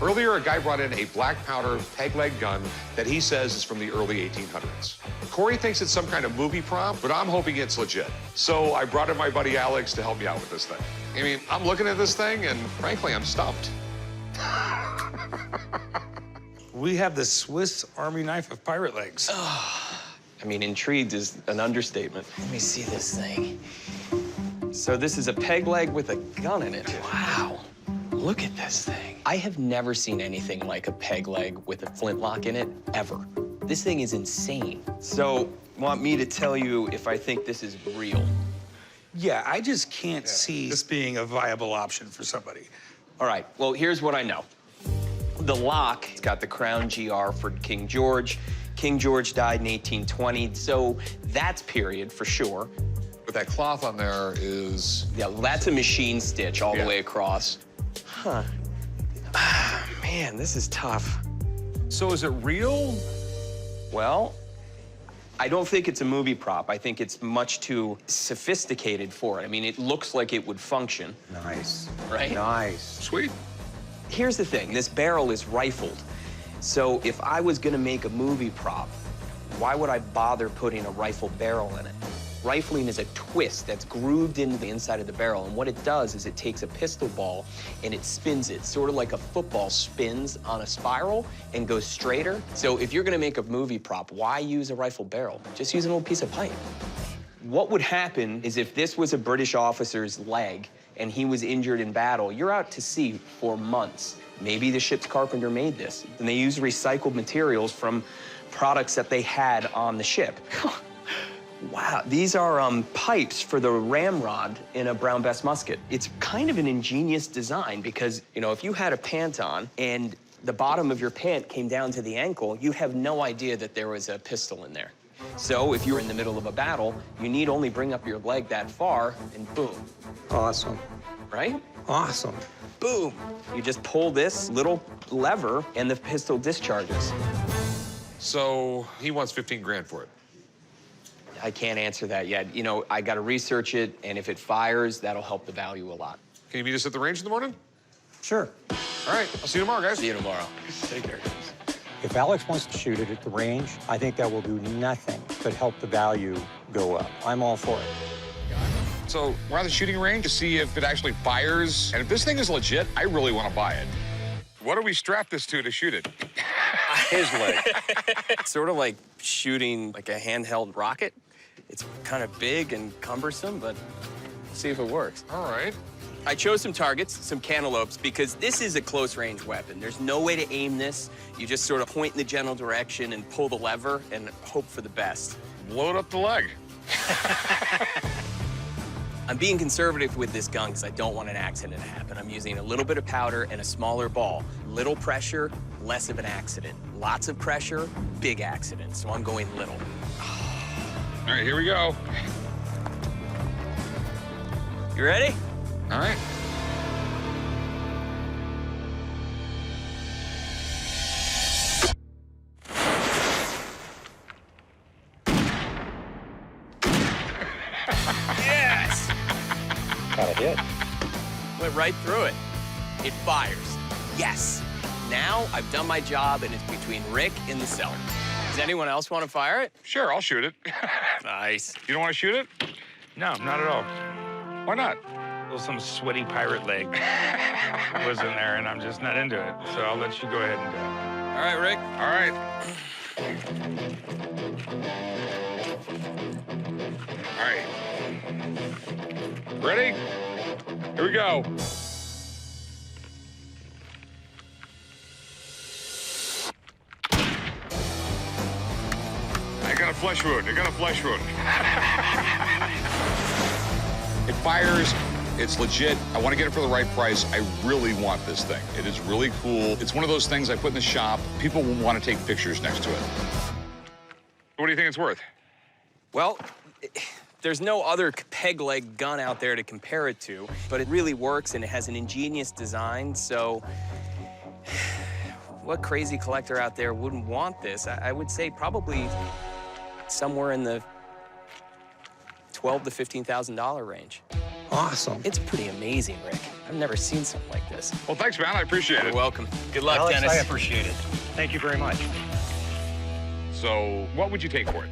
Earlier, a guy brought in a black powder peg leg gun that he says is from the early 1800s. Corey thinks it's some kind of movie prop, but I'm hoping it's legit. So I brought in my buddy Alex to help me out with this thing. I mean, I'm looking at this thing, and frankly, I'm stumped. We have the Swiss Army knife of pirate legs. I mean, intrigued is an understatement. Let me see this thing. So this is a peg leg with a gun in it. Wow. Look at this thing. I have never seen anything like a peg leg with a flintlock in it, ever. This thing is insane. So, want me to tell you if I think this is real? Yeah, I just can't see this being a viable option for somebody. All right, well, here's what I know. The lock, it's got the Crown GR for King George. King George died in 1820, so that's period for sure. But that cloth on there is... Yeah, well, that's a machine stitch all the way across. Huh. Man, this is tough. So is it real? Well, I don't think it's a movie prop. I think it's much too sophisticated for it. I mean, it looks like it would function. Nice. Right? Nice. Sweet. Here's the thing, this barrel is rifled. So if I was gonna make a movie prop, why would I bother putting a rifle barrel in it? Rifling is a twist that's grooved into the inside of the barrel, and what it does is it takes a pistol ball and it spins it, sort of like a football spins on a spiral and goes straighter. So if you're gonna make a movie prop, why use a rifle barrel? Just use an old piece of pipe. What would happen is if this was a British officer's leg and he was injured in battle, you're out to sea for months. Maybe the ship's carpenter made this, and they used recycled materials from products that they had on the ship. Wow, these are pipes for the ramrod in a Brown Bess musket. It's kind of an ingenious design because, you know, if you had a pant on and the bottom of your pant came down to the ankle, you have no idea that there was a pistol in there. So if you're in the middle of a battle, you need only bring up your leg that far and boom. Awesome. Right? Awesome. Boom. You just pull this little lever and the pistol discharges. So he wants 15 grand for it. I can't answer that yet. You know, I gotta research it, and if it fires, that'll help the value a lot. Can you meet us at the range in the morning? Sure. All right, I'll see you tomorrow, guys. See you tomorrow. Take care, guys. If Alex wants to shoot it at the range, I think that will do nothing but help the value go up. I'm all for it. So we're on the shooting range to see if it actually fires. And if this thing is legit, I really want to buy it. What do we strap this to shoot it? His leg. Sort of like shooting like a handheld rocket. It's kind of big and cumbersome, but we'll see if it works. All right. I chose some targets, some cantaloupes, because this is a close-range weapon. There's no way to aim this. You just sort of point in the general direction and pull the lever and hope for the best. Load up the leg. I'm being conservative with this gun because I don't want an accident to happen. I'm using a little bit of powder and a smaller ball. Little pressure, less of an accident. Lots of pressure, big accident. So I'm going little. All right, here we go. You ready? All right. Yes! Got a hit. Went right through it. It fires. Yes. Now I've done my job, and it's between Rick and the cellar. Does anyone else want to fire it? Sure, I'll shoot it. Nice. You don't want to shoot it? No, not at all. Why not? Well, some sweaty pirate leg was in there, and I'm just not into it. So I'll let you go ahead and do it. All right, Rick. All right. All right. Ready? Here we go. I got a flesh wound. I got a flesh wound. It fires. It's legit. I want to get it for the right price. I really want this thing. It is really cool. It's one of those things I put in the shop. People will want to take pictures next to it. What do you think it's worth? Well, there's no other peg leg gun out there to compare it to, but it really works and it has an ingenious design, so what crazy collector out there wouldn't want this? I would say probably somewhere in the $12,000 to $15,000 range. Awesome. It's pretty amazing, Rick. I've never seen something like this. Well, thanks, man. I appreciate it. You're welcome. Good luck, Alex, Dennis. I appreciate it. Thank you very much. So, what would you take for it?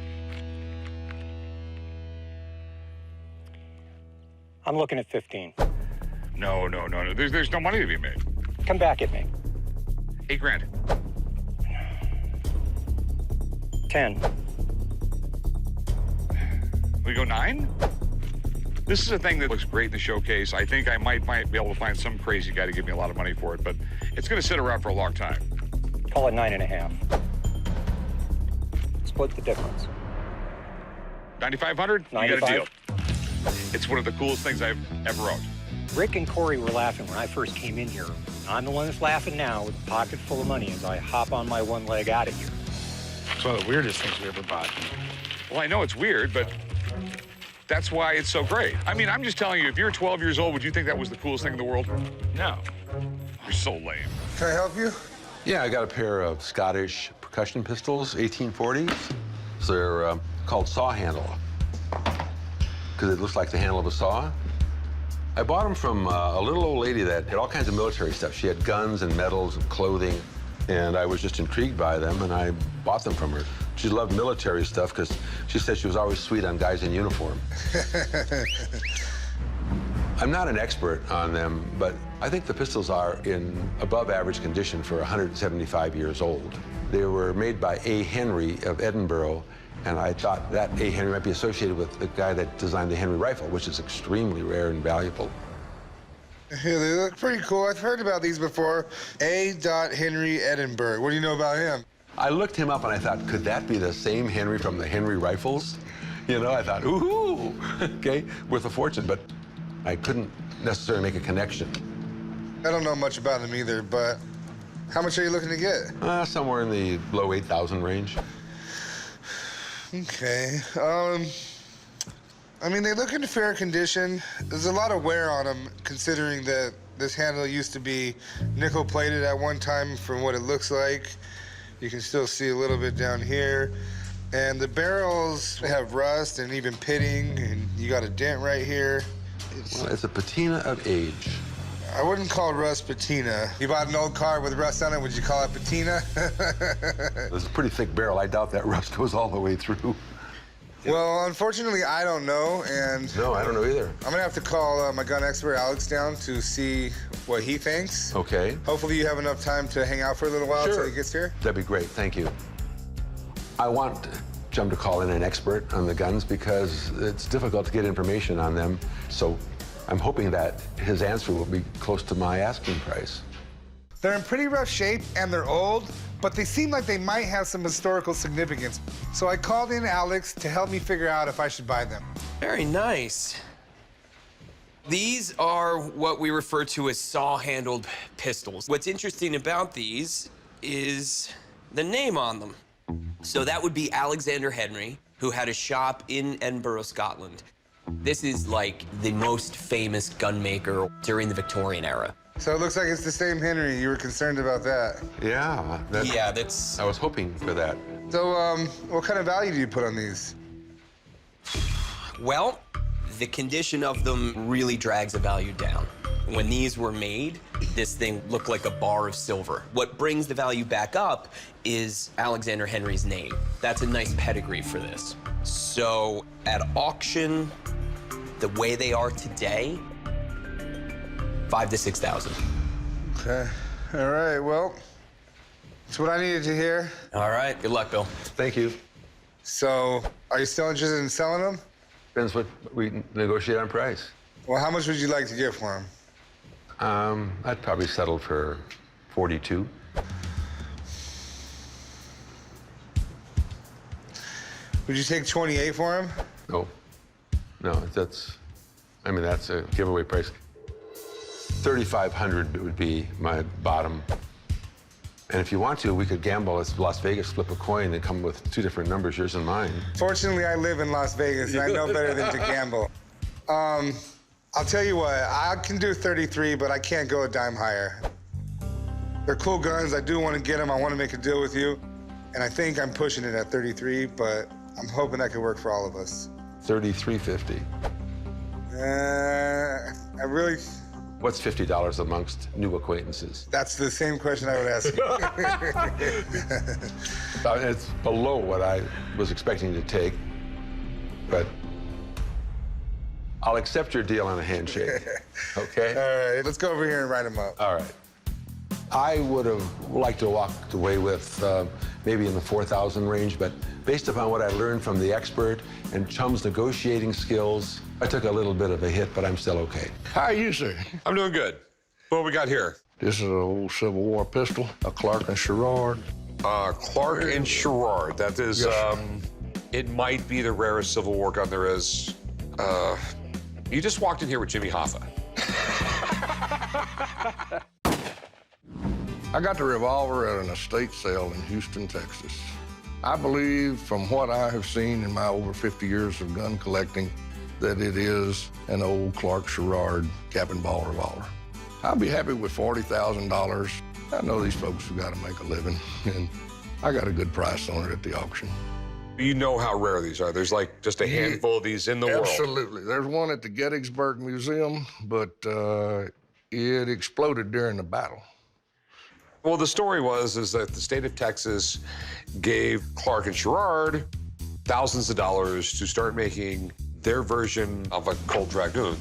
I'm looking at 15. No. There's no money to be made. Come back at me. 8 grand. 10. We go 9? This is a thing that looks great in the showcase. I think I might be able to find some crazy guy to give me a lot of money for it, but it's going to sit around for a long time. Call it 9.5. Split the difference. 9,500? You got a 95. deal. It's one of the coolest things I've ever owned. Rick and Corey were laughing when I first came in here. I'm the one that's laughing now with a pocket full of money as I hop on my one leg out of here. It's one of the weirdest things we ever bought. Well, I know it's weird, but that's why it's so great. I mean, I'm just telling you, if you're 12 years old, would you think that was the coolest thing in the world? No. You're so lame. Can I help you? Yeah, I got a pair of Scottish percussion pistols, 1840s. So they're called saw handle, because it looks like the handle of a saw. I bought them from a little old lady that had all kinds of military stuff. She had guns and medals and clothing, and I was just intrigued by them, and I bought them from her. She loved military stuff because she said she was always sweet on guys in uniform. I'm not an expert on them, but I think the pistols are in above average condition for 175 years old. They were made by A. Henry of Edinburgh, and I thought that A. Henry might be associated with the guy that designed the Henry rifle, which is extremely rare and valuable. Yeah, they look pretty cool. I've heard about these before. A. Henry Edinburgh. What do you know about him? I looked him up and I thought, could that be the same Henry from the Henry rifles? You know, I thought, ooh, okay, worth a fortune, but I couldn't necessarily make a connection. I don't know much about him either, but how much are you looking to get? Somewhere in the low 8,000 range. Okay. I mean, they look in fair condition. There's a lot of wear on them, considering that this handle used to be nickel-plated at one time from what it looks like. You can still see a little bit down here. And the barrels have rust and even pitting, and you got a dent right here. Well, it's a patina of age. I wouldn't call rust patina. You bought an old car with rust on it, would you call it patina? It's a pretty thick barrel. I doubt that rust goes all the way through. Well, unfortunately, I don't know, and No, I don't know either. I'm gonna have to call my gun expert, Alex, down to see what he thinks. Okay. Hopefully you have enough time to hang out for a little while Sure. until he gets here. That'd be great, thank you. I want Chum to call in an expert on the guns because it's difficult to get information on them. So I'm hoping that his answer will be close to my asking price. They're in pretty rough shape and they're old, but they seem like they might have some historical significance. So I called in Alex to help me figure out if I should buy them. Very nice. These are what we refer to as saw-handled pistols. What's interesting about these is the name on them. So that would be Alexander Henry, who had a shop in Edinburgh, Scotland. This is like the most famous gun maker during the Victorian era. So it looks like it's the same Henry. You were concerned about that. Yeah, Yeah, that's... I was hoping for that. So what kind of value do you put on these? Well, the condition of them really drags the value down. When these were made, this thing looked like a bar of silver. What brings the value back up is Alexander Henry's name. That's a nice pedigree for this. So at auction, the way they are today, 5,000 to 6,000. Okay. All right, well, that's what I needed to hear. All right, good luck, Bill. Thank you. So are you still interested in selling them? Depends what we negotiate on price. Well, how much would you like to get for them? I'd probably settle for 42. Would you take 28 for them? No, that's a giveaway price. 3,500 would be my bottom. And if you want to, we could gamble. It's Las Vegas, flip a coin, and come with two different numbers, yours and mine. Fortunately, I live in Las Vegas, and I know better than to gamble. I'll tell you what, I can do 33, but I can't go a dime higher. They're cool guns. I do want to get them. I want to make a deal with you. And I think I'm pushing it at 33, but I'm hoping that could work for all of us. 33.50. What's $50 amongst new acquaintances? That's the same question I would ask you. It's below what I was expecting to take, but I'll accept your deal on a handshake, okay? All right, let's go over here and write them up. All right. I would have liked to walk away with maybe in the 4,000 range, but based upon what I learned from the expert and Chum's negotiating skills, I took a little bit of a hit, but I'm still okay. How are you, sir? I'm doing good. What we got here? This is an old Civil War pistol, a Clark and Sherrard. Clark and Sherrard. That is, Yes, it might be the rarest Civil War gun there is. You just walked in here with Jimmy Hoffa. I got the revolver at an estate sale in Houston, Texas. I believe, from what I have seen in my over 50 years of gun collecting, that it is an old Clark Sherrard cap and ball revolver. I'll be happy with $40,000. I know these folks have got to make a living, and I got a good price on it at the auction. You know how rare these are. There's like just a handful of these in the world. Absolutely. There's one at the Gettysburg Museum, but it exploded during the battle. Well, the story is that the state of Texas gave Clark and Sherrard thousands of dollars to start making their version of a Colt Dragoon.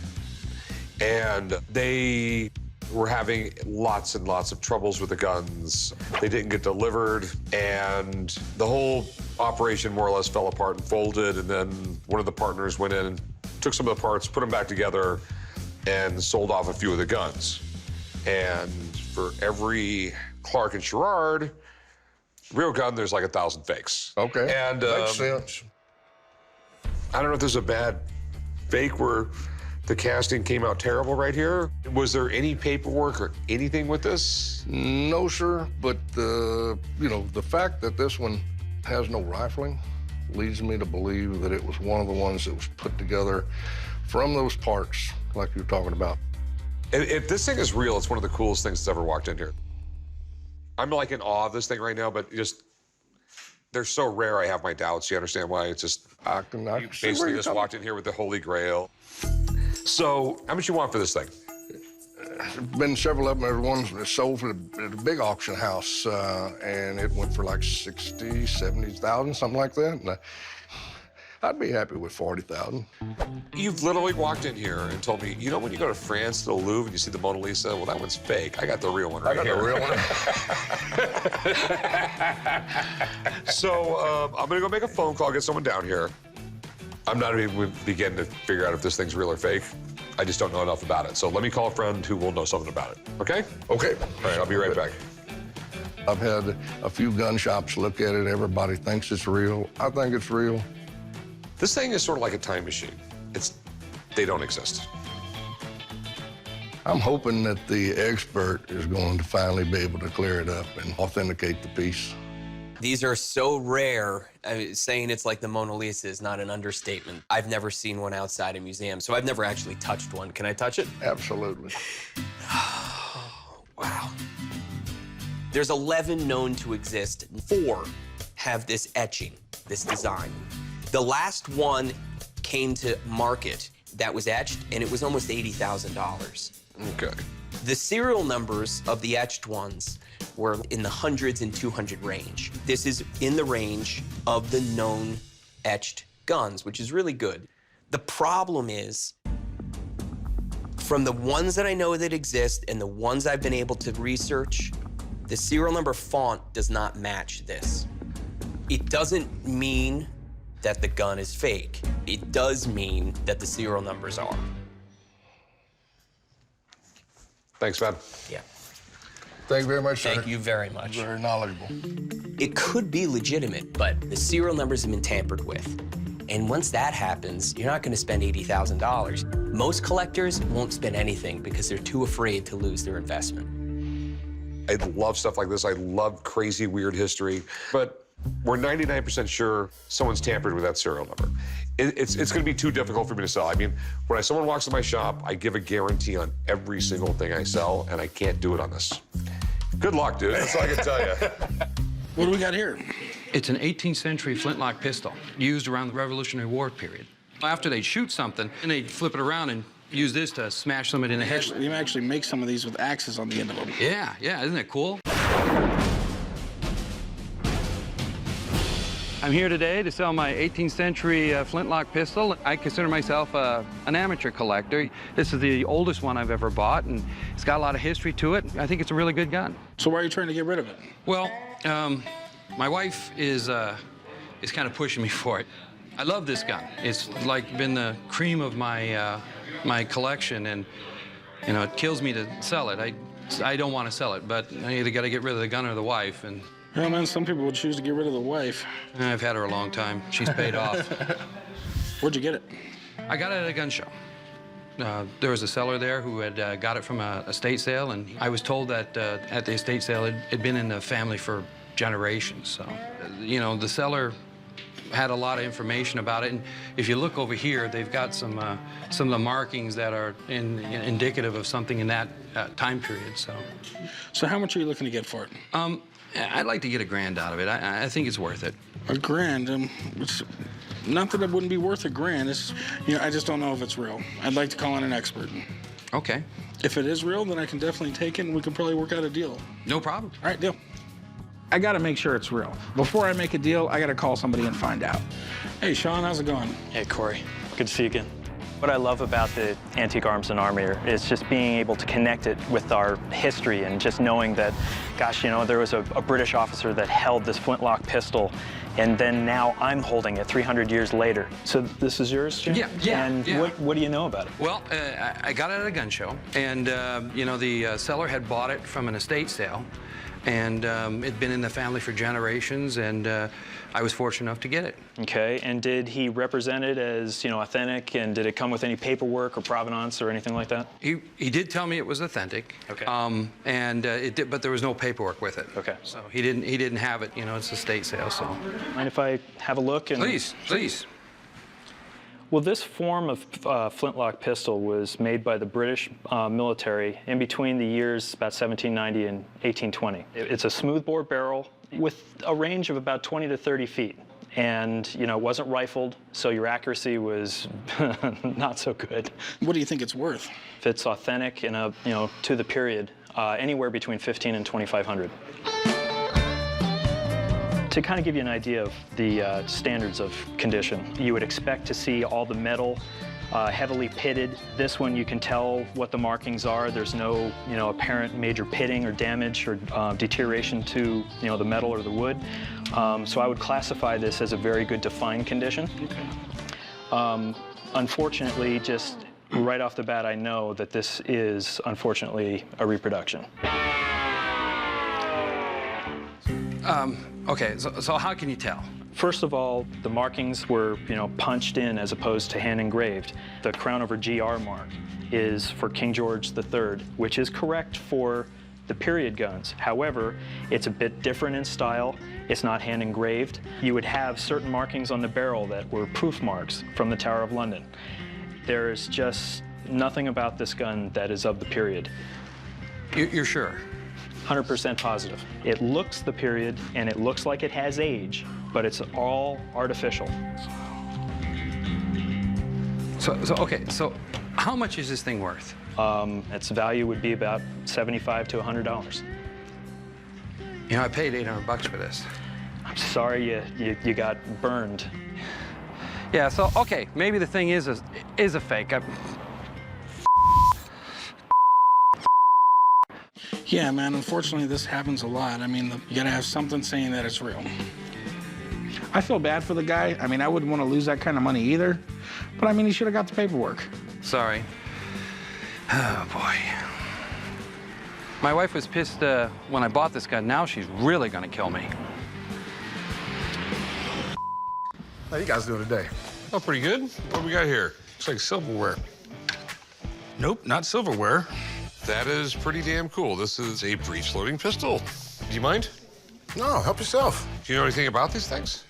And they were having lots and lots of troubles with the guns. They didn't get delivered, and the whole operation more or less fell apart and folded, and then one of the partners went in and took some of the parts, put them back together, and sold off a few of the guns. And for every Clark and Sherrard real gun, there's like 1,000 fakes. Okay, and makes sense. I don't know if there's a bad fake where the casting came out terrible right here. Was there any paperwork or anything with this? No, sir, but the fact that this one has no rifling leads me to believe that it was one of the ones that was put together from those parts like you're talking about. If this thing is real, it's one of the coolest things that's ever walked in here. I'm like in awe of this thing right now, but they're so rare, I have my doubts. You understand why? It's just, I can you see basically where just you're walked in here with the Holy Grail. So, how much you want for this thing? There's been several of them. There's ones that sold at a big auction house, and it went for like 60, 70,000, something like that. And I'd be happy with 40,000. You've literally walked in here and told me, you know, when you go to France, to the Louvre, and you see the Mona Lisa, well, that one's fake. I got the real one right here. I got the real one. So, I'm gonna go make a phone call, get someone down here. I'm not even beginning to figure out if this thing's real or fake. I just don't know enough about it. So let me call a friend who will know something about it, okay? Okay. All right, I'll be right back. I've had a few gun shops look at it. Everybody thinks it's real. I think it's real. This thing is sort of like a time machine. They don't exist. I'm hoping that the expert is going to finally be able to clear it up and authenticate the piece. These are so rare, saying it's like the Mona Lisa is not an understatement. I've never seen one outside a museum, so I've never actually touched one. Can I touch it? Absolutely. Wow. There's 11 known to exist. 4 have this etching, this design. The last one came to market that was etched, and it was almost $80,000. Okay. The serial numbers of the etched ones were in the hundreds and 200 range. This is in the range of the known etched guns, which is really good. The problem is, from the ones that I know that exist and the ones I've been able to research, the serial number font does not match this. It doesn't mean that the gun is fake. It does mean that the serial numbers are. Thanks, man. Yeah. Thank you very much, sir. Thank you very much. Very knowledgeable. It could be legitimate, but the serial numbers have been tampered with. And once that happens, you're not going to spend $80,000. Most collectors won't spend anything because they're too afraid to lose their investment. I love stuff like this. I love crazy, weird history. But we're 99% sure someone's tampered with that serial number. It's going to be too difficult for me to sell. I mean, when someone walks to my shop, I give a guarantee on every single thing I sell, and I can't do it on this. Good luck, dude. That's all I can tell you. What do we got here? It's an 18th century flintlock pistol used around the Revolutionary War period. After they'd shoot something, and they'd flip it around and use this to smash somebody in the head. You actually make some of these with axes on the end of them. Yeah, isn't it cool? I'm here today to sell my 18th century Flintlock pistol. I consider myself an amateur collector. This is the oldest one I've ever bought, and it's got a lot of history to it. I think it's a really good gun. So why are you trying to get rid of it? Well, my wife is kind of pushing me for it. I love this gun. It's like been the cream of my my collection, and you know, it kills me to sell it. I don't want to sell it, but I either got to get rid of the gun or the wife, and Well, man, some people would choose to get rid of the wife. I've had her a long time. She's paid off. Where'd you get it? I got it at a gun show. There was a seller there who had got it from a estate sale, and I was told that at the estate sale it'd been in the family for generations. So, you know, the seller had a lot of information about it, and if you look over here, they've got some of the markings that are indicative of something in that time period. So how much are you looking to get for it? I'd like to get $1,000 out of it. I think it's worth it. $1,000? It's not that it wouldn't be worth $1,000. It's, you know, I just don't know if it's real. I'd like to call in an expert. Okay. If it is real, then I can definitely take it, and we can probably work out a deal. No problem. All right, deal. I gotta make sure it's real. Before I make a deal, I gotta call somebody and find out. Hey, Sean, how's it going? Hey, Corey. Good to see you again. What I love about the Antique Arms and Armor is just being able to connect it with our history and just knowing that, gosh, you know, there was a British officer that held this flintlock pistol, and then now I'm holding it 300 years later. So this is yours, Jim? Yeah. And what do you know about it? Well, I got it at a gun show, and, you know, the seller had bought it from an estate sale, and it'd been in the family for generations, and I was fortunate enough to get it. Okay, and did he represent it as, you know, authentic, and did it come with any paperwork or provenance or anything like that? He did tell me it was authentic. Okay. And it did, but there was no paperwork with it. Okay. So he didn't have it. You know, it's a state sale. So. Mind if I have a look? And Please. Well, this form of flintlock pistol was made by the British military in between the years about 1790 and 1820. It's a smoothbore barrel with a range of about 20 to 30 feet. And, you know, it wasn't rifled, so your accuracy was not so good. What do you think it's worth? If it's authentic and, you know, to the period, anywhere between $1,500 and $2,500. To kind of give you an idea of the standards of condition, you would expect to see all the metal heavily pitted. This one, you can tell what the markings are. There's no, you know, apparent major pitting or damage or deterioration to, you know, the metal or the wood. So I would classify this as a very good defined condition. Okay. Unfortunately, just right off the bat, I know that this is, unfortunately, a reproduction. Okay, so how can you tell? First of all, the markings were, you know, punched in as opposed to hand engraved. The crown over GR mark is for King George III, which is correct for the period guns. However, it's a bit different in style. It's not hand engraved. You would have certain markings on the barrel that were proof marks from the Tower of London. There's just nothing about this gun that is of the period. You're sure? 100% positive. It looks the period, and it looks like it has age, but it's all artificial. So how much is this thing worth? Its value would be about $75 to $100. You know, I paid $800 for this. I'm sorry you got burned. Yeah, so, okay, maybe the thing is a fake. Yeah, man, unfortunately, this happens a lot. I mean, you gotta have something saying that it's real. I feel bad for the guy. I mean, I wouldn't want to lose that kind of money either. But I mean, he should have got the paperwork. Sorry. Oh, boy. My wife was pissed when I bought this gun. Now she's really gonna kill me. How you guys doing today? Oh, pretty good. What do we got here? Looks like silverware. Nope, not silverware. That is pretty damn cool. This is a breech-loading pistol. Do you mind? No, help yourself. Do you know anything about these things?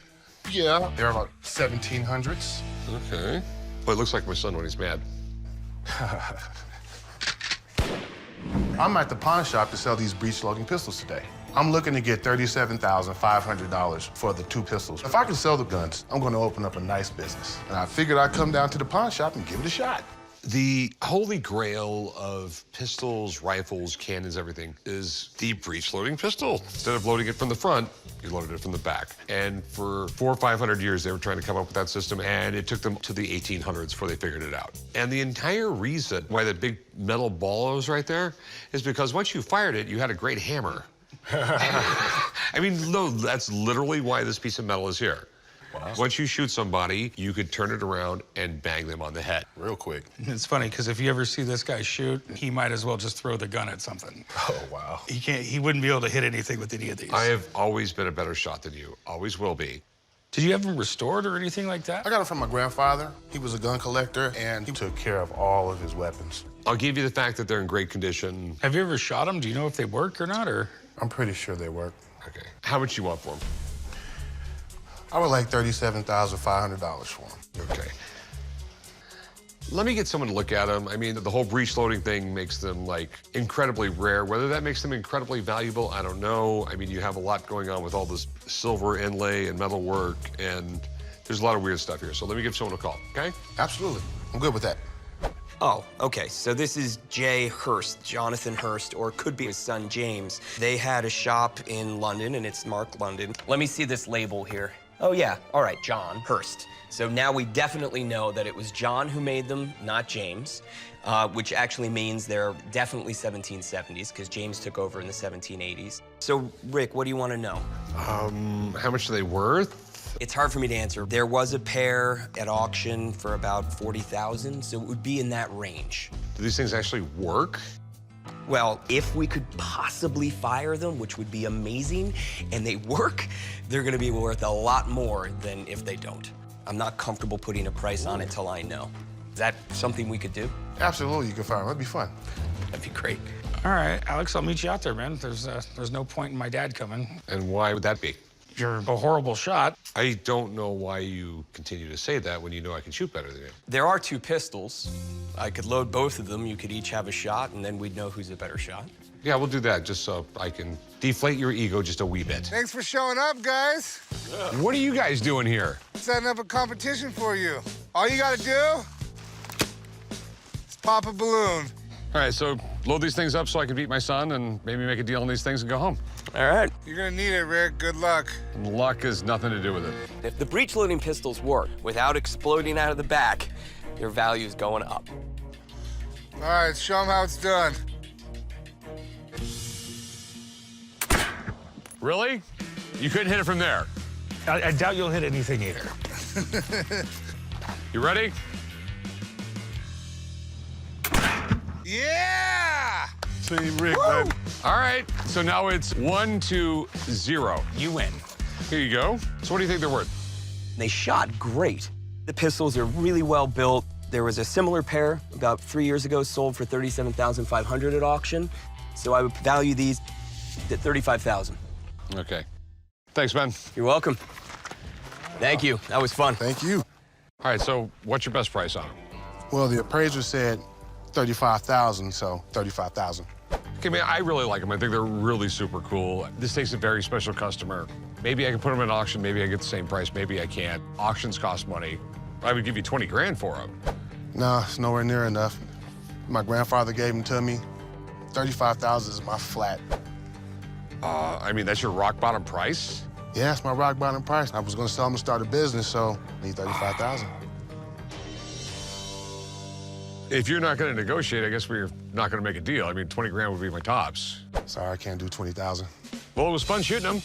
Yeah, they're about 1700s. Okay. Well, it looks like my son when he's mad. I'm at the pawn shop to sell these breech-loading pistols today. I'm looking to get $37,500 for the 2 pistols. If I can sell the guns, I'm going to open up a nice business. And I figured I'd come down to the pawn shop and give it a shot. The holy grail of pistols, rifles, cannons, everything is the breech-loading pistol. Instead of loading it from the front, you loaded it from the back. And for 400 or 500 years, they were trying to come up with that system, and it took them to the 1800s before they figured it out. And the entire reason why that big metal ball was right there is because once you fired it, you had a great hammer. I mean, no, that's literally why this piece of metal is here. Wow. Once you shoot somebody, you could turn it around and bang them on the head. Real quick. It's funny, because if you ever see this guy shoot, he might as well just throw the gun at something. Oh, wow. He wouldn't be able to hit anything with any of these. I have always been a better shot than you. Always will be. Did you have them restored or anything like that? I got it from my grandfather. He was a gun collector, and he took care of all of his weapons. I'll give you the fact that they're in great condition. Have you ever shot them? Do you know if they work or not, or? I'm pretty sure they work. Okay. How much you want for them? I would like $37,500 for them. Okay. Let me get someone to look at them. I mean, the whole breech loading thing makes them, like, incredibly rare. Whether that makes them incredibly valuable, I don't know. I mean, you have a lot going on with all this silver inlay and metal work, and there's a lot of weird stuff here. So let me give someone a call, okay? Absolutely. I'm good with that. Oh, okay. So this is Jay Hurst, Jonathan Hurst, or could be his son, James. They had a shop in London, and it's marked London. Let me see this label here. Oh, yeah. All right, John Hurst. So now we definitely know that it was John who made them, not James, which actually means they're definitely 1770s, because James took over in the 1780s. So, Rick, what do you want to know? How much are they worth? It's hard for me to answer. There was a pair at auction for about $40,000, so it would be in that range. Do these things actually work? Well, if we could possibly fire them, which would be amazing, and they work, they're gonna be worth a lot more than if they don't. I'm not comfortable putting a price on it till I know. Is that something we could do? Absolutely, you can fire them. That'd be fun. That'd be great. All right, Alex, I'll meet you out there, man. There's no point in my dad coming. And why would that be? You're a horrible shot. I don't know why you continue to say that when you know I can shoot better than you. There are two pistols. I could load both of them. You could each have a shot, and then we'd know who's a better shot. Yeah, we'll do that, just so I can deflate your ego just a wee bit. Thanks for showing up, guys. What are you guys doing here? Setting up a competition for you. All you gotta do is pop a balloon. All right, so load these things up so I can beat my son and maybe make a deal on these things and go home. All right. You're gonna need it, Rick. Good luck. And luck has nothing to do with it. If the breech-loading pistols work without exploding out of the back, your value's going up. All right, show them how it's done. Really? You couldn't hit it from there? I doubt you'll hit anything either. You ready? Yeah! Team Rick, baby. All right, so now it's 1-0. You win. Here you go. So what do you think they're worth? They shot great. The pistols are really well built. There was a similar pair about 3 years ago sold for $37,500 at auction. So I would value these at $35,000. Okay. Thanks, man. You're welcome. Thank you. That was fun. Thank you. All right, so what's your best price on them? Well, the appraiser said $35,000, so $35,000. Okay, man, I really like them. I think they're really super cool. This takes a very special customer. Maybe I can put them in auction. Maybe I get the same price. Maybe I can't. Auctions cost money. I would give you 20 grand for them. No, it's nowhere near enough. My grandfather gave them to me. $35,000 is my flat. I mean, that's your rock bottom price? Yeah, it's my rock bottom price. I was gonna sell them to start a business, so I need $35,000. If you're not gonna negotiate, I guess we're not gonna make a deal. I mean, 20 grand would be my tops. Sorry, I can't do 20,000. Well, it was fun shooting them.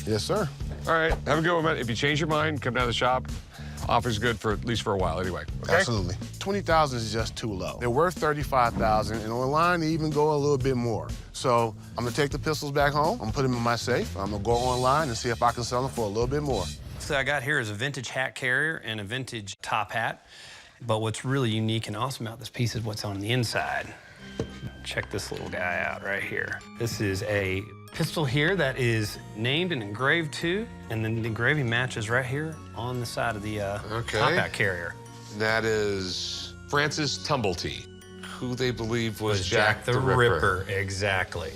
Yes, sir. All right, have a good one, man. If you change your mind, come down to the shop. Offer's good for at least for a while anyway. Okay? Absolutely. 20,000 is just too low. They're worth 35,000, and online they even go a little bit more. So I'm gonna take the pistols back home. I'm gonna put them in my safe. I'm gonna go online and see if I can sell them for a little bit more. So I got here is a vintage hat carrier and a vintage top hat. But what's really unique and awesome about this piece is what's on the inside. Check this little guy out right here. This is a pistol here that is named and engraved to, and then the engraving matches right here on the side of the top hat carrier. That is Francis Tumblety, who they believe was Jack the Ripper. Exactly.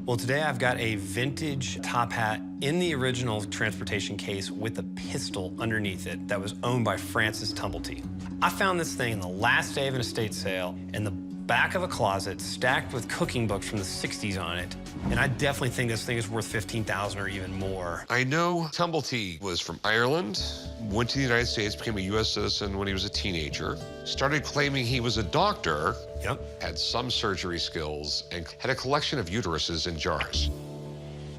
Well, today I've got a vintage top hat in the original transportation case with a pistol underneath it that was owned by Francis Tumblety. I found this thing in the last day of an estate sale in the back of a closet stacked with cooking books from the 60s on it. And I definitely think this thing is worth $15,000 or even more. I know Tumblety was from Ireland, went to the United States, became a U.S. citizen when he was a teenager, started claiming he was a doctor, had some surgery skills, and had a collection of uteruses in jars.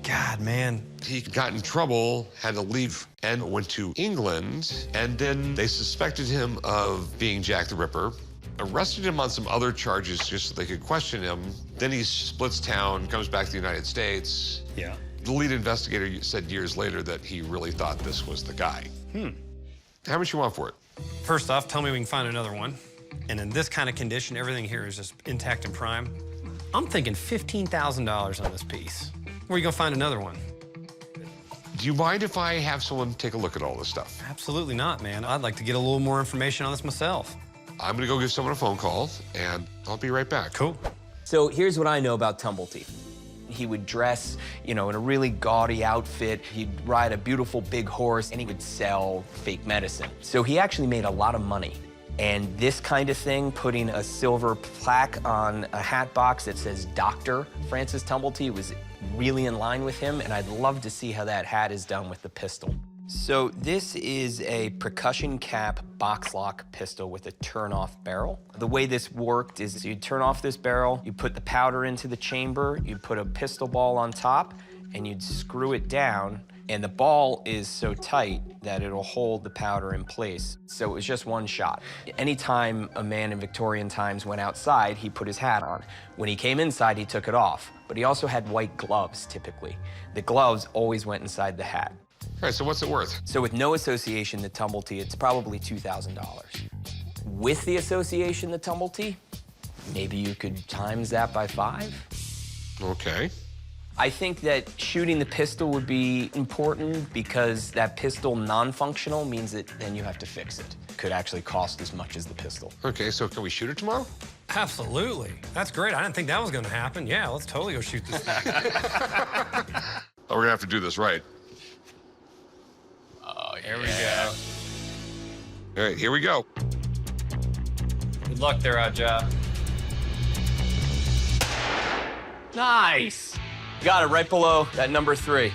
God, man. He got in trouble, had to leave, and went to England, and then they suspected him of being Jack the Ripper, arrested him on some other charges just so they could question him. Then he splits town, comes back to the United States. Yeah. The lead investigator said years later that he really thought this was the guy. How much you want for it? First off, tell me we can find another one. And in this kind of condition, everything here is just intact and prime. I'm thinking $15,000 on this piece. Where are you gonna find another one? Do you mind if I have someone take a look at all this stuff? Absolutely not, man. I'd like to get a little more information on this myself. I'm gonna go give someone a phone call, and I'll be right back. Cool. So here's what I know about Tumblety. He would dress, you know, in a really gaudy outfit. He'd ride a beautiful big horse, and he would sell fake medicine. So he actually made a lot of money. And this kind of thing, putting a silver plaque on a hat box that says Dr. Francis Tumblety, was really in line with him, and I'd love to see how that hat is done with the pistol. So this is a percussion cap box lock pistol with a turn-off barrel. The way this worked is you'd turn off this barrel, you put the powder into the chamber, you'd put a pistol ball on top, and you'd screw it down, and the ball is so tight that it'll hold the powder in place. So it was just one shot. Anytime a man in Victorian times went outside, he put his hat on. When he came inside, he took it off. But he also had white gloves, typically. The gloves always went inside the hat. All right, so what's it worth? So with no association to Tumblety, it's probably $2,000. With the association to Tumblety, maybe you could times that by 5. Okay. I think that shooting the pistol would be important because that pistol non-functional means that then you have to fix it. Could actually cost as much as the pistol. Okay, so can we shoot it tomorrow? Absolutely. That's great. I didn't think that was gonna happen. Yeah, let's totally go shoot this thing. Oh, we're gonna have to do this right. Oh, here we go. All right, here we go. Good luck there, Oddjob. Nice. Got it right below that number 3.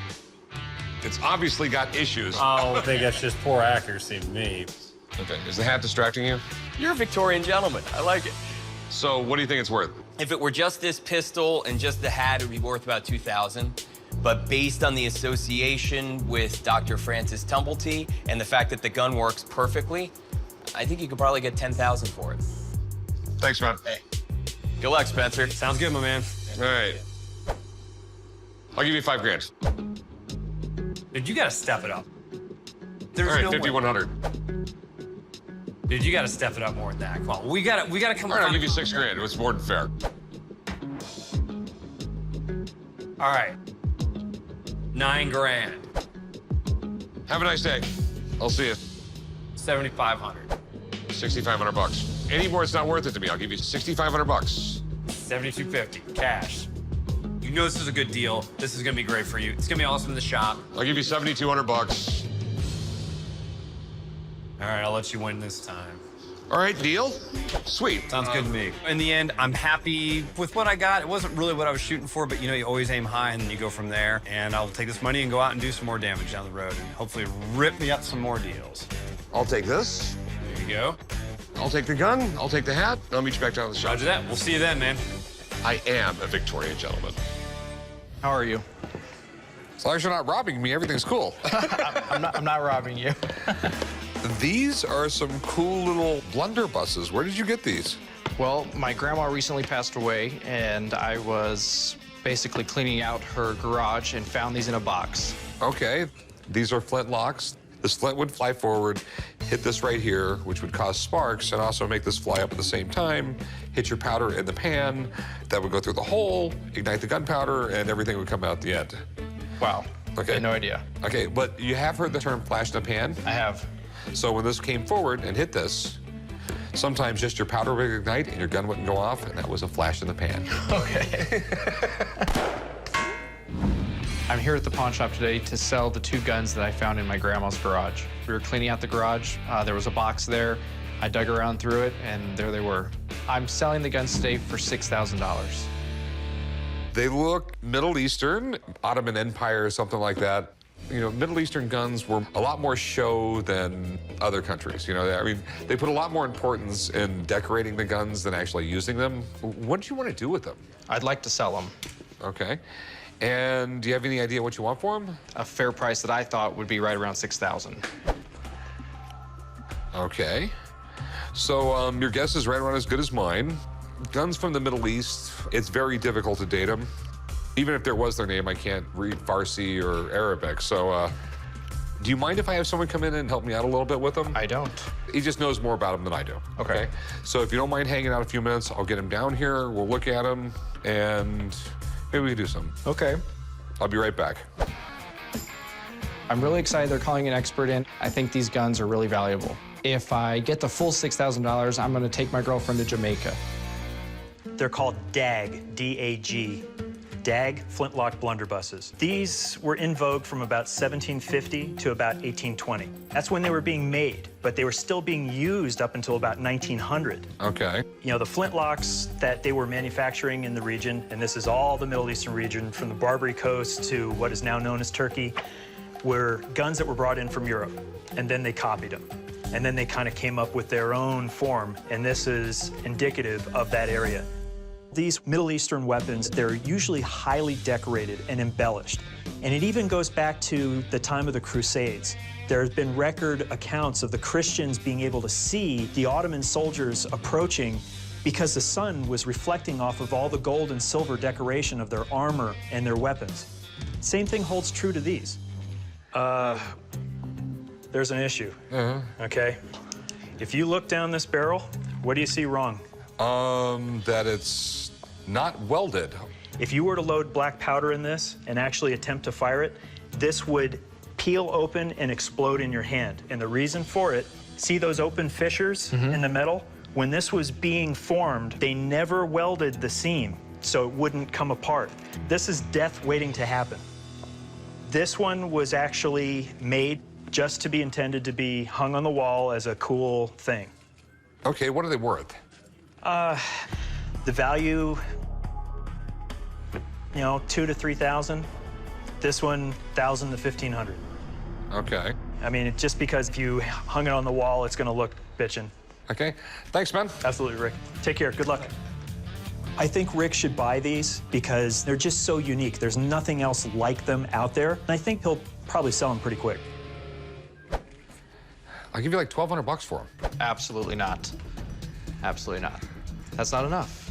It's obviously got issues. I think that's just poor accuracy to me. Okay, is the hat distracting you? You're a Victorian gentleman. I like it. So what do you think it's worth? If it were just this pistol and just the hat, it would be worth about $2,000. But based on the association with Dr. Francis Tumblety and the fact that the gun works perfectly, I think you could probably get $10,000 for it. Thanks, man. Hey, good luck, Spencer. Sounds good, my man. All right. I'll give you $5,000. Dude, you gotta step it up. There's All right, no way. 5,100. Dude, you gotta step it up more than that. Come on, we gotta come. All right, I'll give you $6,000. It's more than fair. All right, $9,000. Have a nice day. I'll see you. 7,500. $6,500. Any more, it's not worth it to me. I'll give you $6,500. 7,250 cash. You know this is a good deal. This is gonna be great for you. It's gonna be awesome in the shop. I'll give you $7,200. All right, I'll let you win this time. All right, deal? Sweet. Sounds good to me. In the end, I'm happy with what I got. It wasn't really what I was shooting for, but you know, you always aim high and then you go from there. And I'll take this money and go out and do some more damage down the road and hopefully rip me up some more deals. I'll take this. There you go. I'll take the gun. I'll take the hat. I'll meet you back down at the shop. Roger that. We'll see you then, man. I am a Victorian gentleman. How are you? As long as you're not robbing me, everything's cool. I'm not robbing you. These are some cool little blunderbusses. Where did you get these? Well, my grandma recently passed away, and I was basically cleaning out her garage and found these in a box. Okay, these are Flintlocks. This flint would fly forward, hit this right here, which would cause sparks, and also make this fly up at the same time, hit your powder in the pan, that would go through the hole, ignite the gunpowder, and everything would come out the end. Wow. Okay. I had no idea. Okay, but you have heard the term flash in the pan? I have. So when this came forward and hit this, sometimes just your powder would ignite and your gun wouldn't go off, and that was a flash in the pan. Okay. I'm here at the pawn shop today to sell the 2 guns that I found in my grandma's garage. We were cleaning out the garage. There was a box there. I dug around through it, and there they were. I'm selling the guns today for $6,000. They look Middle Eastern, Ottoman Empire, something like that. You know, Middle Eastern guns were a lot more show than other countries. You know, I mean, they put a lot more importance in decorating the guns than actually using them. What did you want to do with them? I'd like to sell them. Okay. And do you have any idea what you want for them? A fair price that I thought would be right around $6,000. Okay. So your guess is right around as good as mine. Guns from the Middle East, it's very difficult to date them. Even if there was their name, I can't read Farsi or Arabic. So do you mind if I have someone come in and help me out a little bit with them? I don't. He just knows more about them than I do. Okay. So if you don't mind hanging out a few minutes, I'll get him down here. We'll look at him, and maybe we can do something. Okay. I'll be right back. I'm really excited they're calling an expert in. I think these guns are really valuable. If I get the full $6,000, I'm going to take my girlfriend to Jamaica. They're called DAG, D-A-G. DAG Flintlock blunderbusses. These were in vogue from about 1750 to about 1820. That's when they were being made, but they were still being used up until about 1900. Okay. You know, the flintlocks that they were manufacturing in the region, and this is all the Middle Eastern region, from the Barbary Coast to what is now known as Turkey, were guns that were brought in from Europe, and then they copied them. And then they kind of came up with their own form, and this is indicative of that area. These Middle Eastern weapons, they're usually highly decorated and embellished. And it even goes back to the time of the Crusades. There's been record accounts of the Christians being able to see the Ottoman soldiers approaching because the sun was reflecting off of all the gold and silver decoration of their armor and their weapons. Same thing holds true to these. There's an issue, okay? If you look down this barrel, what do you see wrong? That it's not welded. If you were to load black powder in this and actually attempt to fire it, this would peel open and explode in your hand. And the reason for it, see those open fissures in the metal? When this was being formed, they never welded the seam so it wouldn't come apart. This is death waiting to happen. This one was actually made just to be intended to be hung on the wall as a cool thing. Okay, what are they worth? The value, you know, $2,000 to $3,000. This one, $1,000 to $1,500. Okay. I mean, just because if you hung it on the wall, it's gonna look bitchin'. Okay, thanks, man. Absolutely, Rick. Take care, good luck. I think Rick should buy these because they're just so unique. There's nothing else like them out there. And I think he'll probably sell them pretty quick. I'll give you like $1,200 for them. Absolutely not. Absolutely not. That's not enough.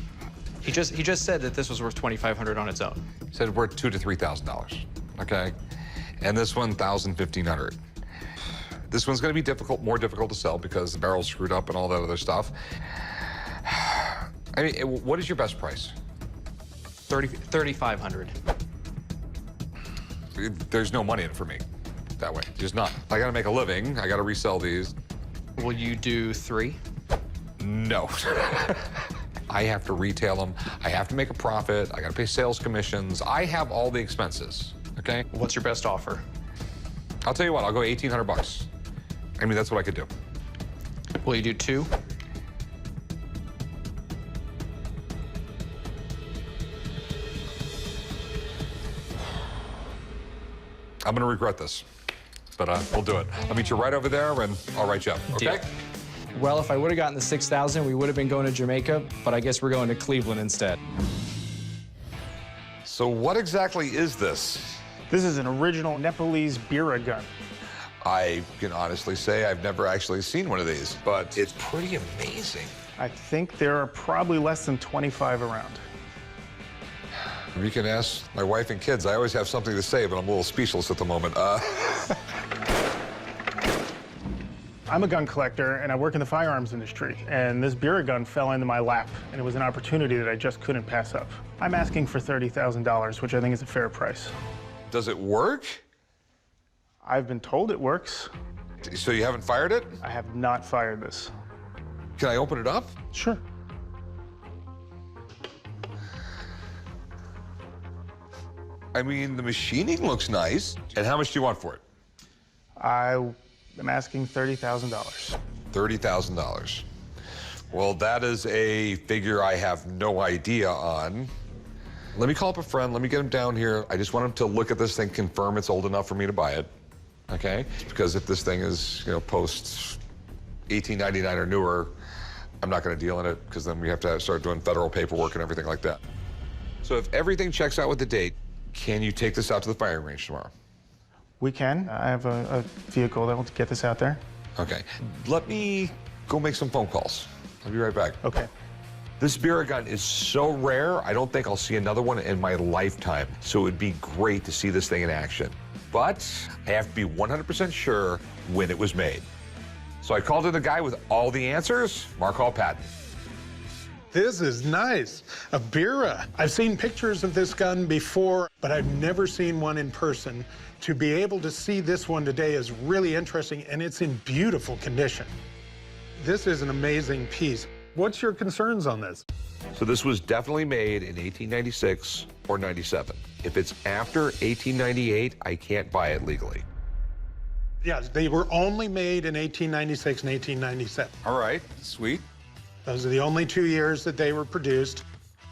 He just said that this was worth $2,500 on its own. He said worth $2,000 to $3,000. Okay, and this one $1,000, $1,500. This one's going to be more difficult to sell because the barrel's screwed up and all that other stuff. I mean, what is your best price? $3,500. There's no money in it for me that way. There's not. I got to make a living. I got to resell these. Will you do 3? No. I have to retail them. I have to make a profit. I got to pay sales commissions. I have all the expenses, okay? What's your best offer? I'll tell you what, I'll go $1,800. I mean, that's what I could do. Will you do 2? I'm gonna regret this, but we'll do it. I'll meet you right over there and I'll write you up, okay? Deal. Well, if I would have gotten the $6,000, we would have been going to Jamaica, but I guess we're going to Cleveland instead. So what exactly is this? This is an original Nepalese Bira gun. I can honestly say I've never actually seen one of these, but it's pretty amazing. I think there are probably less than 25 around. You can ask my wife and kids. I always have something to say, but I'm a little speechless at the moment. I'm a gun collector, and I work in the firearms industry, and this Bira gun fell into my lap, and it was an opportunity that I just couldn't pass up. I'm asking for $30,000, which I think is a fair price. Does it work? I've been told it works. So you haven't fired it? I have not fired this. Can I open it up? Sure. I mean, the machining looks nice. And how much do you want for it? I am asking $30,000. $30,000. Well, that is a figure I have no idea on. Let me call up a friend. Let me get him down here. I just want him to look at this thing, confirm it's old enough for me to buy it. Okay? Because if this thing is, you know, post 1899 or newer, I'm not going to deal in it because then we have to start doing federal paperwork and everything like that. So if everything checks out with the date, can you take this out to the firing range tomorrow? We can. I have a vehicle that will get this out there. Okay. Let me go make some phone calls. I'll be right back. Okay. This beer gun is so rare, I don't think I'll see another one in my lifetime. So it would be great to see this thing in action. But I have to be 100% sure when it was made. So I called in the guy with all the answers, Mark Hall Patton. This is nice. A Bira. I've seen pictures of this gun before, but I've never seen one in person. To be able to see this one today is really interesting, and it's in beautiful condition. This is an amazing piece. What's your concerns on this? So this was definitely made in 1896 or 97. If it's after 1898, I can't buy it legally. Yes, they were only made in 1896 and 1897. All right, sweet. Those are the only 2 years that they were produced,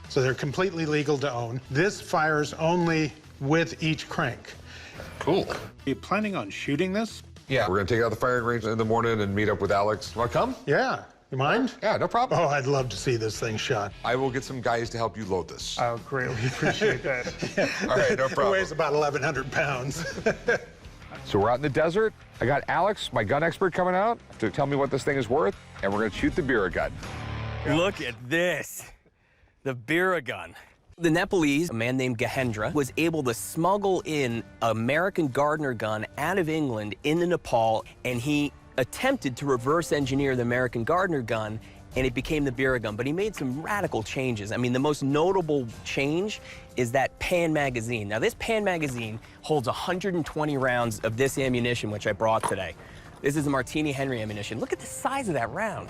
so they're completely legal to own. This fires only with each crank. Cool. Are you planning on shooting this? Yeah, we're gonna take it out the firing range in the morning and meet up with Alex. Want to come? Yeah. You mind? Yeah, no problem. Oh, I'd love to see this thing shot. I will get some guys to help you load this. I'll greatly appreciate that. All right, no problem. It weighs about 1,100 pounds. So we're out in the desert. I got Alex, my gun expert, coming out to tell me what this thing is worth, and we're gonna shoot the Bira gun. Look at this, the Bira gun. The Nepalese, a man named Gahendra, was able to smuggle in an American Gardner gun out of England into Nepal, and he attempted to reverse engineer the American Gardner gun, and it became the Bira gun. But he made some radical changes. I mean, the most notable change is that Pan magazine. Now, this Pan magazine holds 120 rounds of this ammunition, which I brought today. This is a Martini Henry ammunition. Look at the size of that round.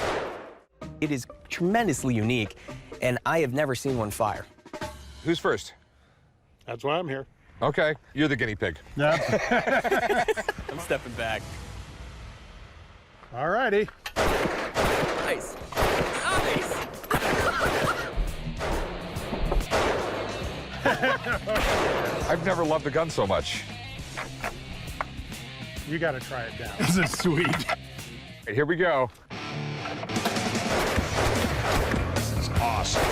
It is tremendously unique, and I have never seen one fire. Who's first? That's why I'm here. Okay, you're the guinea pig. Yeah. I'm stepping back. All righty. Nice. Nice. I've never loved a gun so much. You got to try it down. This is sweet. Right, here we go. This is awesome.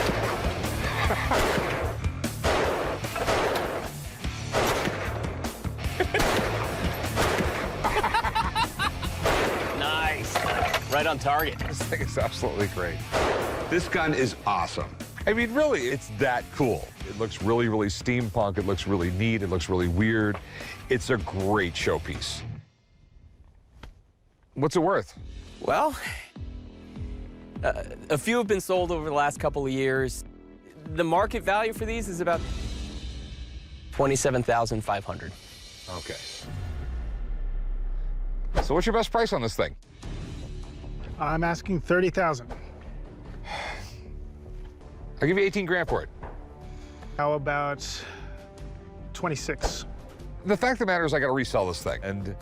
Nice. Right on target. This thing is absolutely great. This gun is awesome. I mean, really, it's that cool. It looks really, really steampunk. It looks really neat. It looks really weird. It's a great showpiece. What's it worth? Well, a few have been sold over the last couple of years. The market value for these is about $27,500. Okay. So what's your best price on this thing? I'm asking $30,000. I'll give you 18 grand for it. How about 26? The fact of the matter is I got to resell this thing, and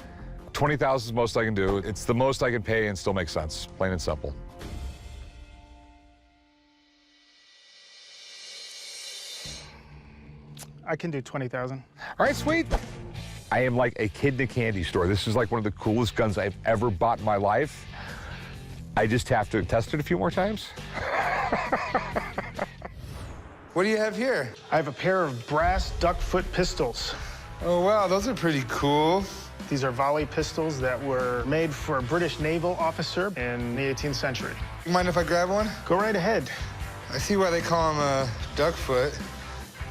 20,000 is the most I can do. It's the most I can pay and still make sense, plain and simple. I can do 20,000. All right, sweet. I am like a kid in a candy store. This is like one of the coolest guns I've ever bought in my life. I just have to test it a few more times. What do you have here? I have a pair of brass duckfoot pistols. Oh, wow, those are pretty cool. These are volley pistols that were made for a British naval officer in the 18th century. You mind if I grab one? Go right ahead. I see why they call them a duckfoot.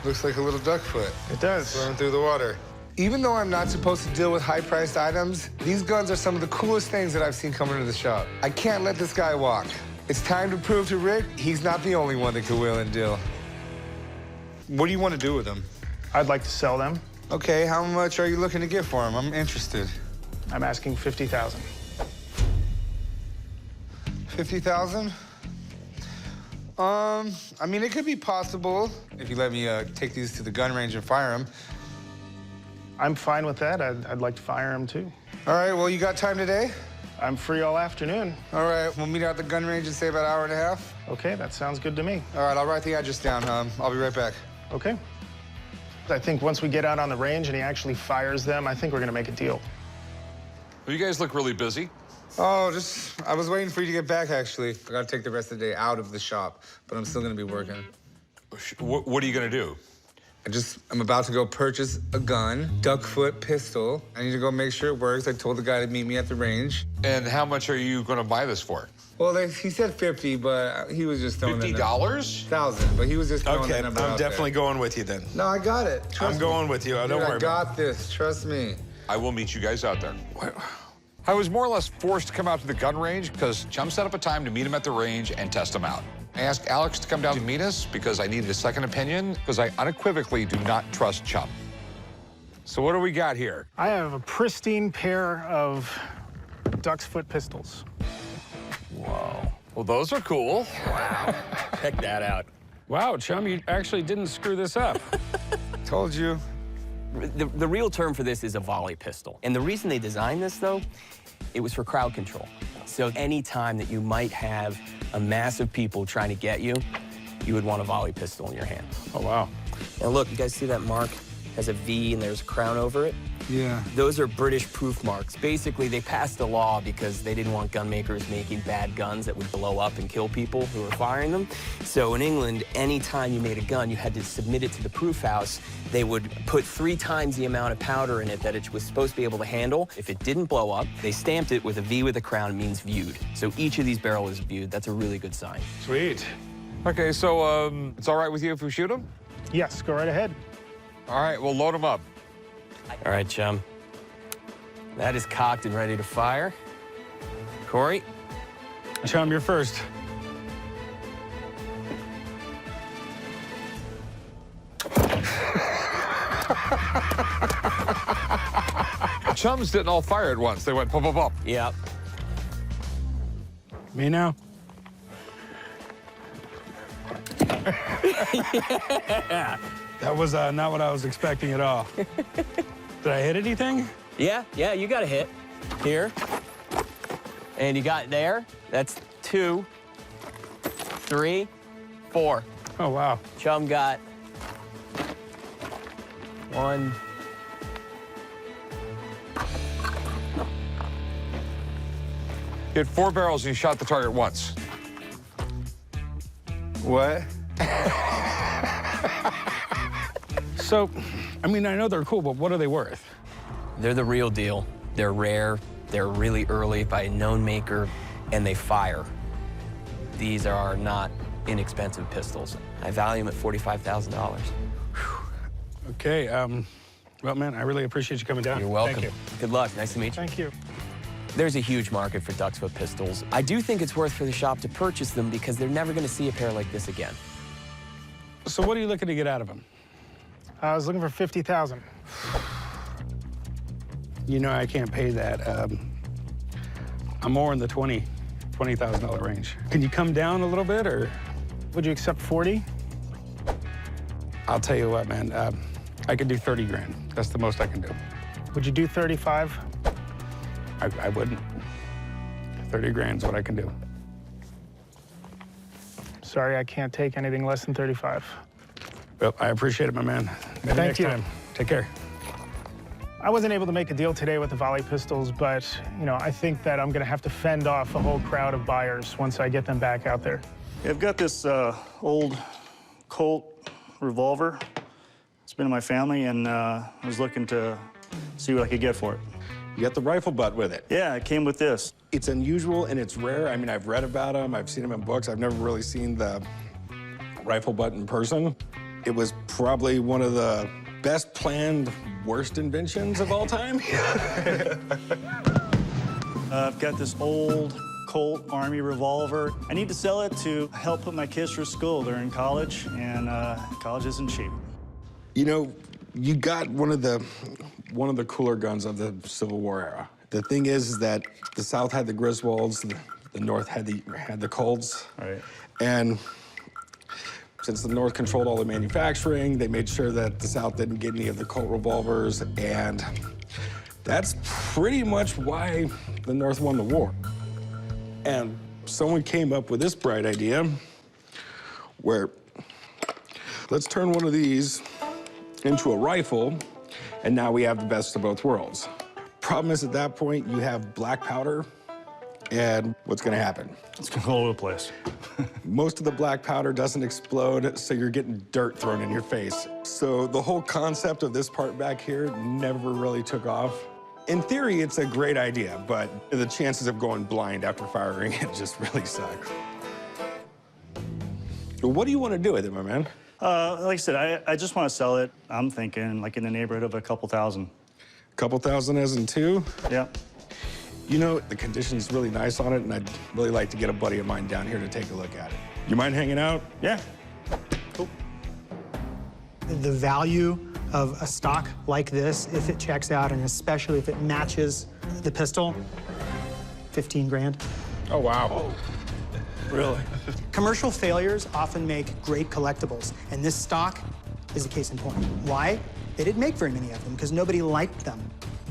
Looks like a little duckfoot. It does. Swimming through the water. Even though I'm not supposed to deal with high-priced items, these guns are some of the coolest things that I've seen coming into the shop. I can't let this guy walk. It's time to prove to Rick he's not the only one that can wheel and deal. What do you want to do with them? I'd like to sell them. Okay, how much are you looking to get for them? I'm interested. I'm asking $50,000. 50,000? I mean, it could be possible if you let me take these to the gun range and fire them. I'm fine with that. I'd like to fire him, too. All right, well, you got time today? I'm free all afternoon. All right, we'll meet out at the gun range in, say, about an hour and a half. Okay, that sounds good to me. All right, I'll write the address down. I'll be right back. Okay. I think once we get out on the range and he actually fires them, I think we're gonna make a deal. Well, you guys look really busy. Oh, I was waiting for you to get back, actually. I gotta take the rest of the day out of the shop, but I'm still gonna be working. What are you gonna do? I'm about to go purchase a gun, duck-foot pistol. I need to go make sure it works. I told the guy to meet me at the range. And how much are you gonna buy this for? Well, he said 50, but he was just throwing $50? 1,000, but he was just throwing Okay, that number out I'm definitely there. going with you then. No, I got it. Trust I'm going with you. Don't Dude, worry I about got this. Trust me. I will meet you guys out there. I was more or less forced to come out to the gun range because Chum set up a time to meet him at the range and test him out. I asked Alex to come down to meet us because I needed a second opinion because I unequivocally do not trust Chum. So what do we got here? I have a pristine pair of duck's foot pistols. Whoa. Well, those are cool. Wow. Check that out. Wow, Chum, you actually didn't screw this up. Told you. The real term for this is a volley pistol. And the reason they designed this, though, it was for crowd control. So any time that you might have a mass of people trying to get you, you would want a volley pistol in your hand. Oh, wow. Now look, you guys see that mark? Has a V and there's a crown over it? Yeah. Those are British proof marks. Basically, they passed a law because they didn't want gun makers making bad guns that would blow up and kill people who were firing them. So in England, any time you made a gun, you had to submit it to the proof house. They would put 3 times the amount of powder in it that it was supposed to be able to handle. If it didn't blow up, they stamped it with a V with a crown, means viewed. So each of these barrels is viewed. That's a really good sign. Sweet. Okay, so it's all right with you if we shoot him? Yes, go right ahead. All right, we'll load him up. All right, Chum. That is cocked and ready to fire. Corey? Chum, you're first. Chums didn't all fire at once. They went pop, pop, pop. Yep. Me now? Yeah. That was not what I was expecting at all. Did I hit anything? Yeah, you got a hit. Here. And you got there. That's 2, 3, 4. Oh, wow. Chum got 1. You hit 4 barrels and you shot the target once. What? So, I mean, I know they're cool, but what are they worth? They're the real deal. They're rare, they're really early by a known maker, and they fire. These are not inexpensive pistols. I value them at $45,000. Okay, well, man, I really appreciate you coming down. You're welcome. Thank you. Good luck. Nice to meet you. Thank you. There's a huge market for duck's foot pistols. I do think it's worth for the shop to purchase them because they're never going to see a pair like this again. So what are you looking to get out of them? I was looking for 50,000. You know I can't pay that. I'm more in the $20,000 range. Can you come down a little bit, or? Would you accept 40? I'll tell you what, man. I could do 30 grand. That's the most I can do. Would you do 35? I wouldn't. 30 grand's what I can do. Sorry, I can't take anything less than 35. Well, I appreciate it, my man. Maybe Thank next you. time. Take care. I wasn't able to make a deal today with the volley pistols, but, you know, I think that I'm gonna have to fend off a whole crowd of buyers once I get them back out there. I've got this old Colt revolver. It's been in my family, and I was looking to see what I could get for it. You got the rifle butt with it. Yeah, it came with this. It's unusual and it's rare. I mean, I've read about them. I've seen them in books. I've never really seen the rifle butt in person. It was probably one of the best planned, worst inventions of all time. I've got this old Colt Army revolver. I need to sell it to help put my kids through school. They're in college, and college isn't cheap. You know, you got one of the cooler guns of the Civil War era. The thing is that the South had the Griswolds, the North had the Colts. Right. And Since the North controlled all the manufacturing, they made sure that the South didn't get any of the Colt revolvers, and that's pretty much why the North won the war. And someone came up with this bright idea where let's turn one of these into a rifle, and now we have the best of both worlds. Problem is, at that point, you have black powder, and what's gonna happen? It's gonna go all over the place. Most of the black powder doesn't explode, so you're getting dirt thrown in your face. So the whole concept of this part back here never really took off. In theory, it's a great idea, but the chances of going blind after firing it just really suck. What do you want to do with it, my man? Like I said, I just want to sell it. I'm thinking like in the neighborhood of a couple thousand. Couple thousand as in two? Yeah. You know, the condition's really nice on it, and I'd really like to get a buddy of mine down here to take a look at it. You mind hanging out? Yeah. Cool. The value of a stock like this, if it checks out, and especially if it matches the pistol, 15 grand. Oh, wow. Really? Commercial failures often make great collectibles, and this stock is a case in point. Why? They didn't make very many of them because nobody liked them.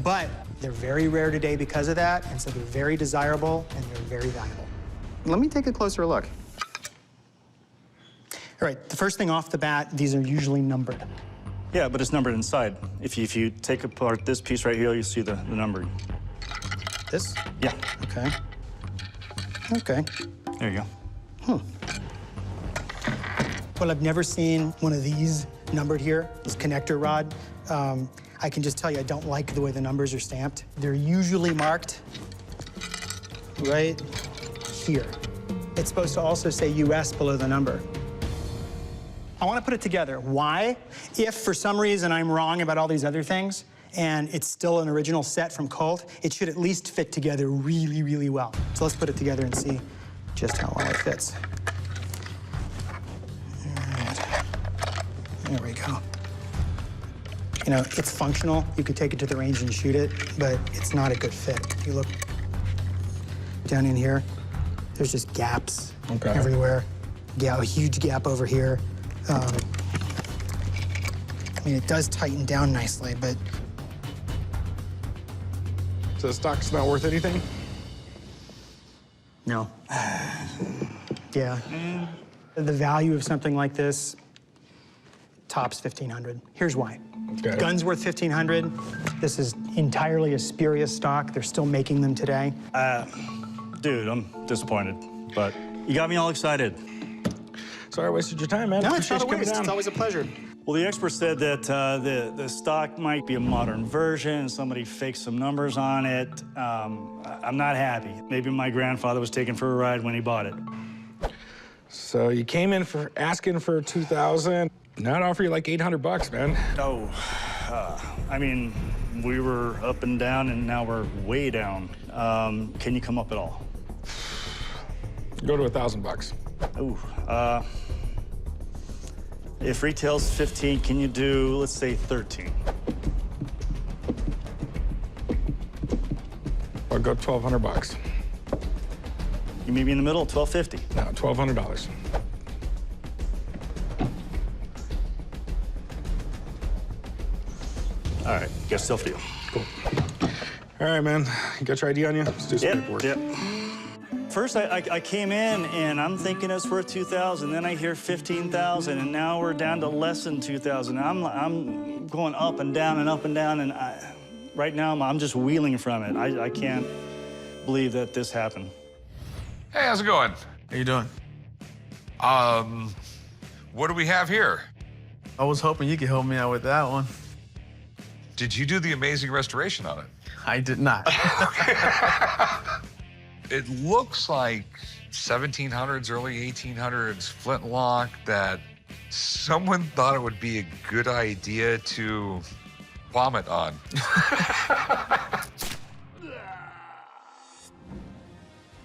But they're very rare today because of that, and so they're very desirable and they're very valuable. Let me take a closer look. All right, the first thing off the bat, these are usually numbered. Yeah, but it's numbered inside. If you take apart this piece right here, you see the numbering. This? Yeah. Okay. Okay. There you go. Well, I've never seen one of these numbered here, this connector rod. I can just tell you I don't like the way the numbers are stamped. They're usually marked right here. It's supposed to also say US below the number. I want to put it together. Why? If for some reason I'm wrong about all these other things and it's still an original set from Colt, it should at least fit together really, really well. So let's put it together and see just how well it fits. All right. There we go. You know, it's functional. You could take it to the range and shoot it, but it's not a good fit. If you look down in here, there's just gaps everywhere. Yeah, a huge gap over here. I mean, it does tighten down nicely, but... So the stock's not worth anything? No. Yeah. The value of something like this tops $1,500. Here's why. Okay. Gun's worth $1,500. This is entirely a spurious stock. They're still making them today. Dude, I'm disappointed, but you got me all excited. Sorry I wasted your time, man. No, it's Appreciate not a you coming waste. down. It's always a pleasure. Well, the expert said that the stock might be a modern version. Somebody faked some numbers on it. I'm not happy. Maybe my grandfather was taken for a ride when he bought it. So you came in for asking for $2,000. Now I'd offer you like $800, man. Oh, I mean, we were up and down, and now we're way down. Can you come up at all? Go to $1,000. Ooh, if retail's 15, can you do, let's say, 13? Or go $1,200. You may be in the middle, $1,250. No, $1,200. All right, guess still deal. Cool. All right, man. You got your ID on you? Let's do some paperwork. Yep. First, I came in, and I'm thinking it's worth $2,000. Then I hear $15,000, and now we're down to less than $2,000. I'm going up and down and up and down, and right now I'm just wheeling from it. I can't believe that this happened. Hey, how's it going? How you doing? What do we have here? I was hoping you could help me out with that one. Did you do the amazing restoration on it? I did not. It looks like 1700s, early 1800s Flintlock that someone thought it would be a good idea to vomit on.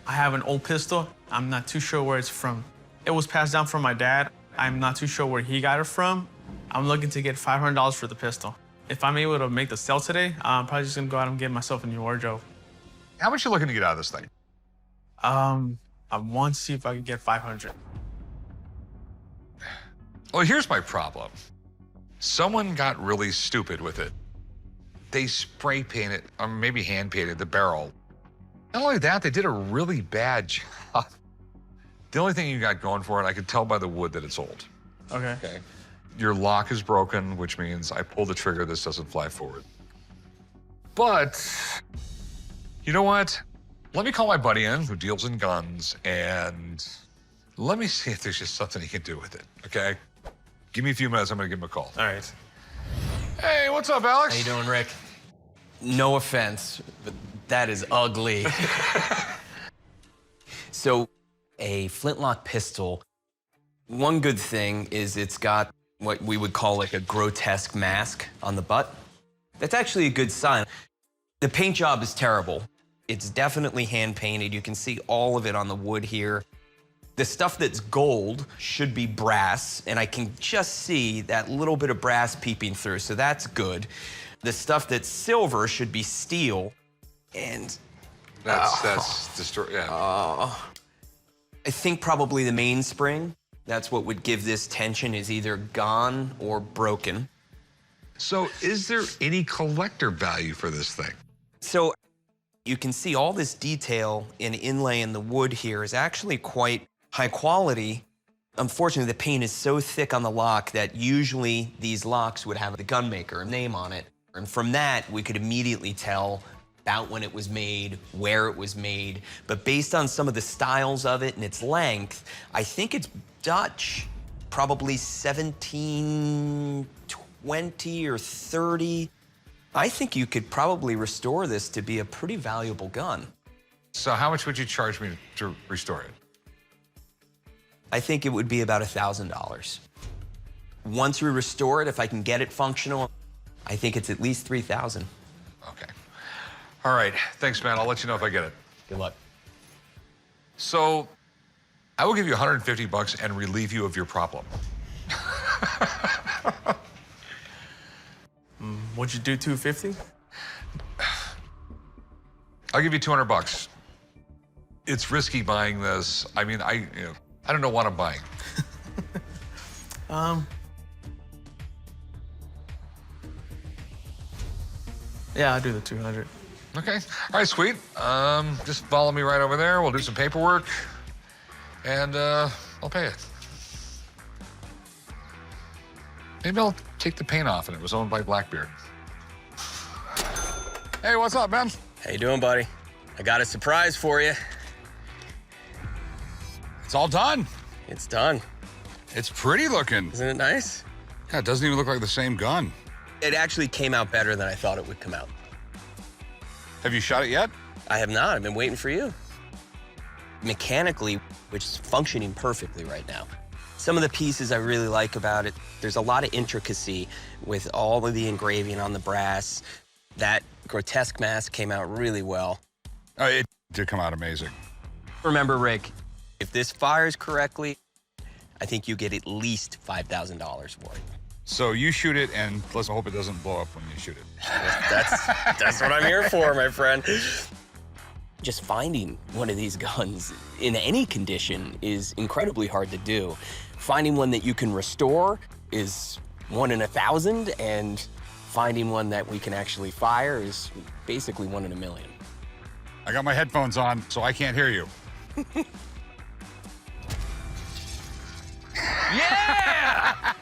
I have an old pistol. I'm not too sure where it's from. It was passed down from my dad. I'm not too sure where he got it from. I'm looking to get $500 for the pistol. If I'm able to make the sale today, I'm probably just gonna go out and get myself a new wardrobe. How much you looking to get out of this thing? I want to see if I can get 500. Well, here's my problem. Someone got really stupid with it. They spray painted, or maybe hand painted the barrel. Not only that, they did a really bad job. The only thing you got going for it, I could tell by the wood that it's old. Okay. Your lock is broken, which means I pull the trigger, this doesn't fly forward. But, you know what? Let me call my buddy in who deals in guns, and let me see if there's just something he can do with it, okay? Give me a few minutes, I'm gonna give him a call. All right. Hey, what's up, Alex? How you doing, Rick? No offense, but that is ugly. So, a Flintlock pistol, one good thing is it's got what we would call like a grotesque mask on the butt. That's actually a good sign. The paint job is terrible. It's definitely hand painted. You can see all of it on the wood here. The stuff that's gold should be brass, and I can just see that little bit of brass peeping through, so that's good. The stuff that's silver should be steel, and... That's destroyed, yeah. I think probably the mainspring, that's what would give this tension, is either gone or broken. So is there any collector value for this thing? So you can see all this detail in inlay in the wood here is actually quite high quality. Unfortunately, the paint is so thick on the lock that usually these locks would have the gun maker name on it. And from that, we could immediately tell about when it was made, where it was made. But based on some of the styles of it and its length, I think it's Dutch, probably 1720 or 30. I think you could probably restore this to be a pretty valuable gun. So how much would you charge me to restore it? I think it would be about $1,000. Once we restore it, if I can get it functional, I think it's at least $3,000. Okay. All right, thanks, man. I'll let you know if I get it. Good luck. So, I will give you $150 and relieve you of your problem. Would you do $250? I'll give you $200. It's risky buying this. I mean, I don't know what I'm buying. Yeah, I'll do the 200. Okay. All right, sweet. Just follow me right over there. We'll do some paperwork, and I'll pay it. Maybe I'll take the paint off, and it was owned by Blackbeard. Hey, what's up, man? How you doing, buddy? I got a surprise for you. It's all done. It's done. It's pretty looking. Isn't it nice? Yeah, it doesn't even look like the same gun. It actually came out better than I thought it would come out. Have you shot it yet? I have not. I've been waiting for you. Mechanically, which is functioning perfectly right now. Some of the pieces I really like about it, there's a lot of intricacy with all of the engraving on the brass. That grotesque mask came out really well. Oh, it did come out amazing. Remember, Rick, if this fires correctly, I think you get at least $5,000 for it. So you shoot it, and let's hope it doesn't blow up when you shoot it. That's what I'm here for, my friend. Just finding one of these guns in any condition is incredibly hard to do. Finding one that you can restore is 1 in 1,000, and finding one that we can actually fire is basically 1 in 1,000,000. I got my headphones on, so I can't hear you. Yeah!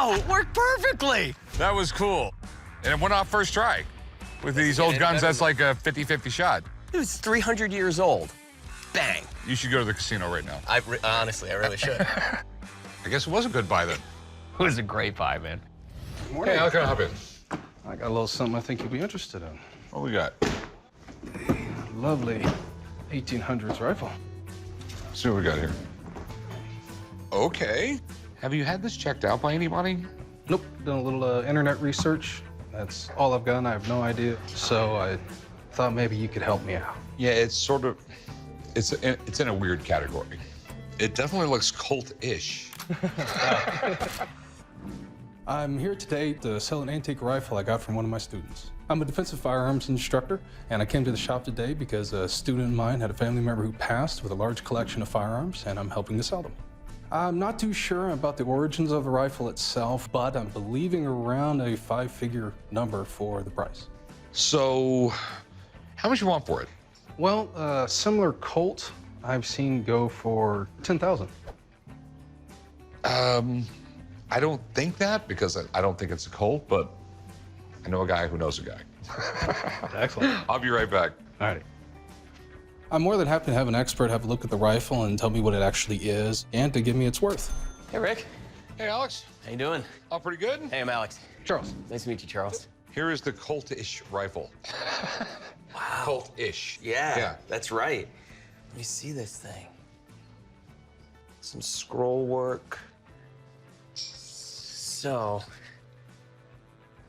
Oh, it worked perfectly. That was cool. And it went off first try. With these old guns, that's like a 50-50 shot. It was 300 years old. Bang. You should go to the casino right now. Honestly, I really should. I guess it was a good buy then. It was a great buy, man. Morning. Hey, how can I help you? I got a little something I think you'll be interested in. What we got? Lovely 1800s rifle. Let's see what we got here. Okay. Have you had this checked out by anybody? Nope. Done a little internet research. That's all I've got. I have no idea. So I thought maybe you could help me out. Yeah, it's sort of, it's in a weird category. It definitely looks Colt-ish. I'm here today to sell an antique rifle I got from one of my students. I'm a defensive firearms instructor, and I came to the shop today because a student of mine had a family member who passed with a large collection of firearms, and I'm helping to sell them. I'm not too sure about the origins of the rifle itself, but I'm believing around a 5-figure number for the price. So, how much you want for it? Well, similar Colt I've seen go for 10,000. I don't think that because I don't think it's a Colt, but I know a guy who knows a guy. Excellent. I'll be right back. All right. I'm more than happy to have an expert have a look at the rifle and tell me what it actually is and to give me its worth. Hey, Rick. Hey, Alex. How you doing? All pretty good? Hey, I'm Alex. Charles. Nice to meet you, Charles. Here is the Colt-ish rifle. Wow. Colt-ish. Yeah, that's right. Let me see this thing. Some scroll work. So,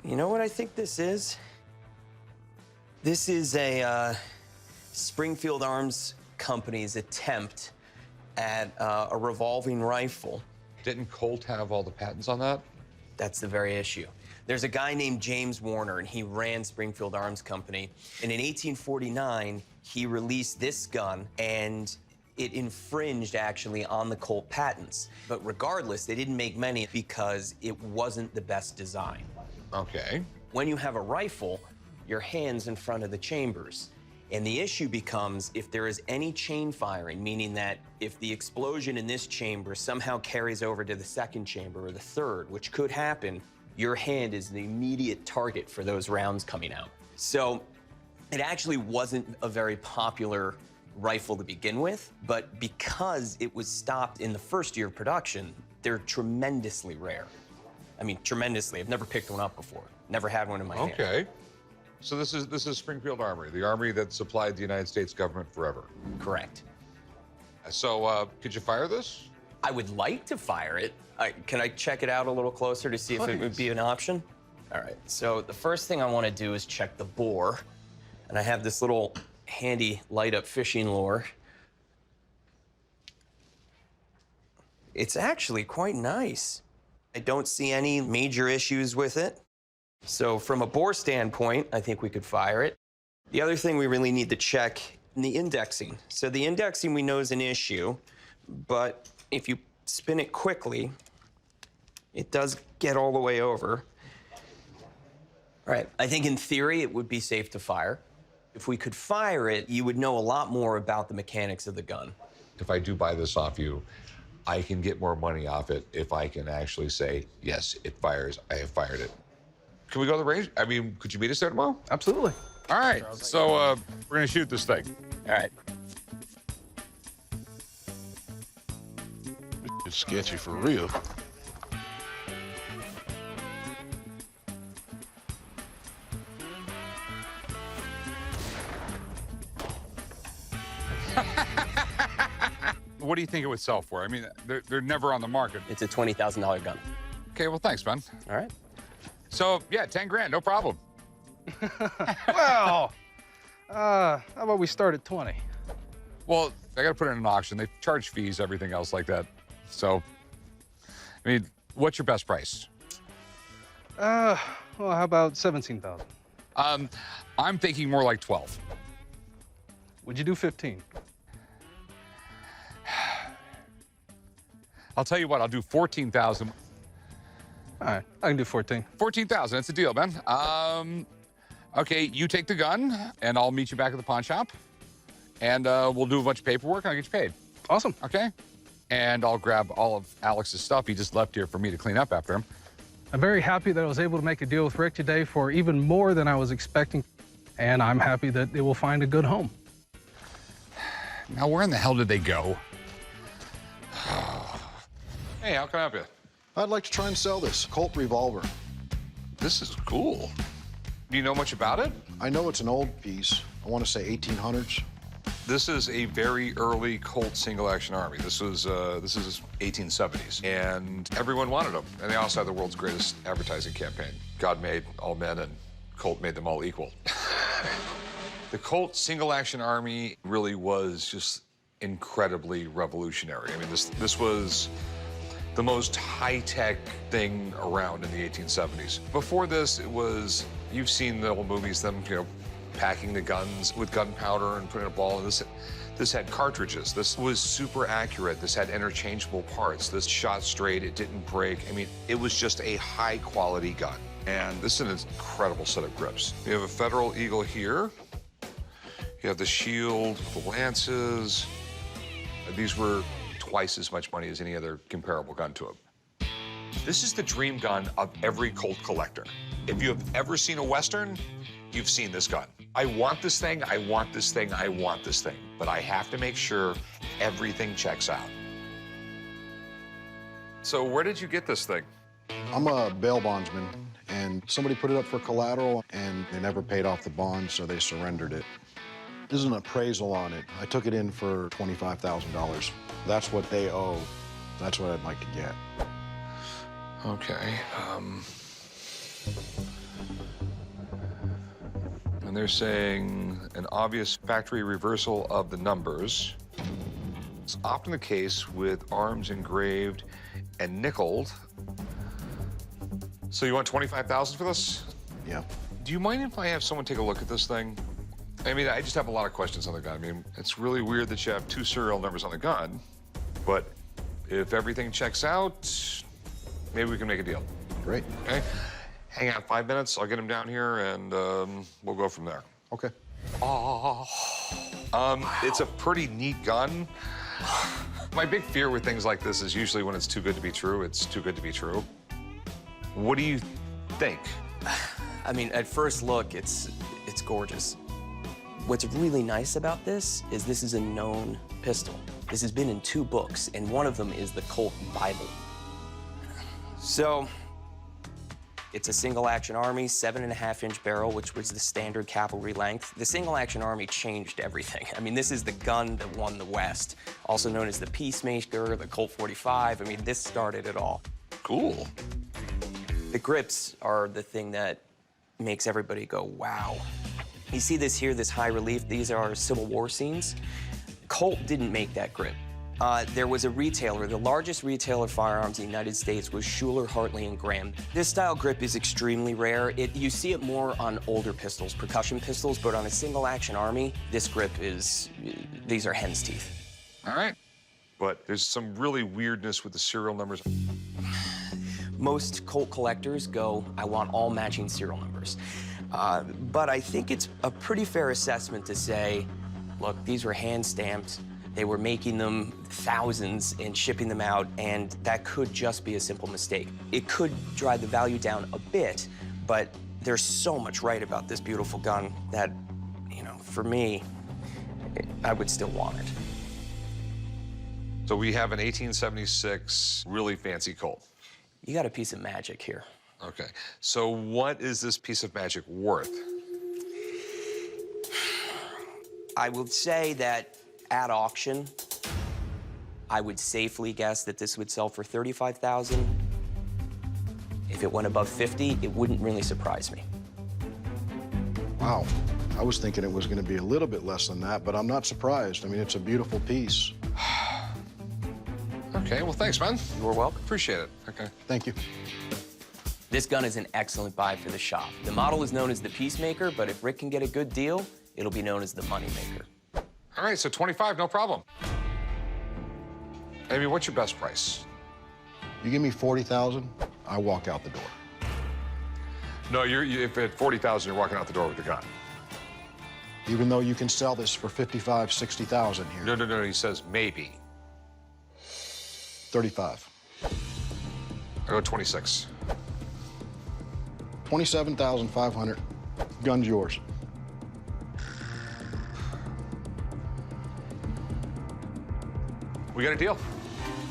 you know what I think this is? This is a Springfield Arms Company's attempt at a revolving rifle. Didn't Colt have all the patents on that? That's the very issue. There's a guy named James Warner, and he ran Springfield Arms Company. And in 1849, he released this gun, and it infringed, actually, on the Colt patents. But regardless, they didn't make many because it wasn't the best design. Okay. When you have a rifle, your hand's in front of the chambers. And the issue becomes if there is any chain firing, meaning that if the explosion in this chamber somehow carries over to the second chamber or the third, which could happen, your hand is the immediate target for those rounds coming out. So it actually wasn't a very popular rifle to begin with, but because it was stopped in the first year of production, they're tremendously rare. I mean, tremendously. I've never picked one up before. Never had one in my hand. Okay. So this is Springfield Armory, the army that supplied the United States government forever. Correct. So could you fire this? I would like to fire it. Can I check it out a little closer to see if it would be an option? All right, so the first thing I want to do is check the bore. And I have this little handy light-up fishing lure. It's actually quite nice. I don't see any major issues with it. So from a bore standpoint, I think we could fire it. The other thing we really need to check in the indexing. So the indexing we know is an issue, but if you spin it quickly, it does get all the way over. All right, I think in theory it would be safe to fire. If we could fire it, you would know a lot more about the mechanics of the gun. If I do buy this off you, I can get more money off it if I can actually say, yes, it fires, I have fired it. Can we go to the range? I mean, could you meet us there tomorrow? Absolutely. All right, so we're gonna shoot this thing. All right. It's sketchy for real. What do you think it would sell for? I mean, they're never on the market. It's a $20,000 gun. Okay, well, thanks, man. All right. So, yeah, 10 grand, no problem. Well, how about we start at 20? Well, I gotta put it in an auction. They charge fees, everything else like that. So, I mean, what's your best price? Well, how about 17,000? I'm thinking more like 12. Would you do 15? I'll tell you what, I'll do 14,000. All right, I can do 14. 14,000, that's a deal, man. Okay, you take the gun, and I'll meet you back at the pawn shop, and we'll do a bunch of paperwork, and I'll get you paid. Awesome. Okay? And I'll grab all of Alex's stuff. He just left here for me to clean up after him. I'm very happy that I was able to make a deal with Rick today for even more than I was expecting, and I'm happy that it will find a good home. Now, where in the hell did they go? Hey, how can I help you? I'd like to try and sell this Colt revolver. This is cool. Do you know much about it? I know it's an old piece. I want to say 1800s. This is a very early Colt single-action army. This is 1870s, and everyone wanted them. And they also had the world's greatest advertising campaign. God made all men, and Colt made them all equal. The Colt single-action army really was just incredibly revolutionary. I mean, this was the most high-tech thing around in the 1870s. Before this, it was, you've seen the old movies, them, you know, packing the guns with gunpowder and putting a ball in this. This had cartridges. This was super accurate. This had interchangeable parts. This shot straight, it didn't break. I mean, it was just a high quality gun. And this is an incredible set of grips. You have a Federal Eagle here. You have the shield, the lances. These were twice as much money as any other comparable gun to them. This is the dream gun of every Colt collector. If you have ever seen a Western, you've seen this gun. I want this thing, I want this thing, I want this thing. But I have to make sure everything checks out. So where did you get this thing? I'm a bail bondsman, and somebody put it up for collateral, and they never paid off the bond, so they surrendered it. There's an appraisal on it. I took it in for $25,000. That's what they owe. That's what I'd like to get. Okay. And they're saying an obvious factory reversal of the numbers. It's often the case with arms engraved and nickeled. So you want $25,000 for this? Yeah. Do you mind if I have someone take a look at this thing? I mean, I just have a lot of questions on the gun. I mean, it's really weird that you have 2 serial numbers on the gun, but if everything checks out, maybe we can make a deal. Great. Okay? Hang out 5 minutes, I'll get him down here, and we'll go from there. Okay. Oh. It's a pretty neat gun. My big fear with things like this is usually when it's too good to be true, it's too good to be true. What do you think? I mean, at first look, it's gorgeous. What's really nice about this is a known pistol. This has been in 2 books, and one of them is the Colt Bible. So, it's a single-action Army, 7.5-inch barrel, which was the standard cavalry length. The single-action Army changed everything. I mean, this is the gun that won the West, also known as the Peacemaker, the Colt 45. I mean, this started it all. Cool. The grips are the thing that makes everybody go, wow. You see this here, this high relief, these are Civil War scenes. Colt didn't make that grip. There was a retailer, the largest retailer of firearms in the United States was Schuler, Hartley, and Graham. This style grip is extremely rare. You see it more on older pistols, percussion pistols, but on a single-action Army, this grip is, these are hen's teeth. All right. But there's some really weirdness with the serial numbers. Most Colt collectors go, I want all matching serial numbers. But I think it's a pretty fair assessment to say, look, these were hand-stamped. They were making them thousands and shipping them out, and that could just be a simple mistake. It could drive the value down a bit, but there's so much right about this beautiful gun that, you know, for me, I would still want it. So we have an 1876 really fancy Colt. You got a piece of magic here. Okay, so what is this piece of magic worth? I would say that at auction, I would safely guess that this would sell for $35,000. If it went above 50, it wouldn't really surprise me. Wow. I was thinking it was going to be a little bit less than that, but I'm not surprised. I mean, it's a beautiful piece. Okay, well, thanks, man. You're welcome. Appreciate it. Okay. Thank you. This gun is an excellent buy for the shop. The model is known as the Peacemaker, but if Rick can get a good deal, it'll be known as the Moneymaker. All right, so 25, no problem. Amy, what's your best price? You give me $40,000, I walk out the door. No, if at 40,000, you're walking out the door with the gun. Even though you can sell this for 55, 60,000 here. No, he says maybe. 35. I go 26. 27,500. Gun's yours. We got a deal.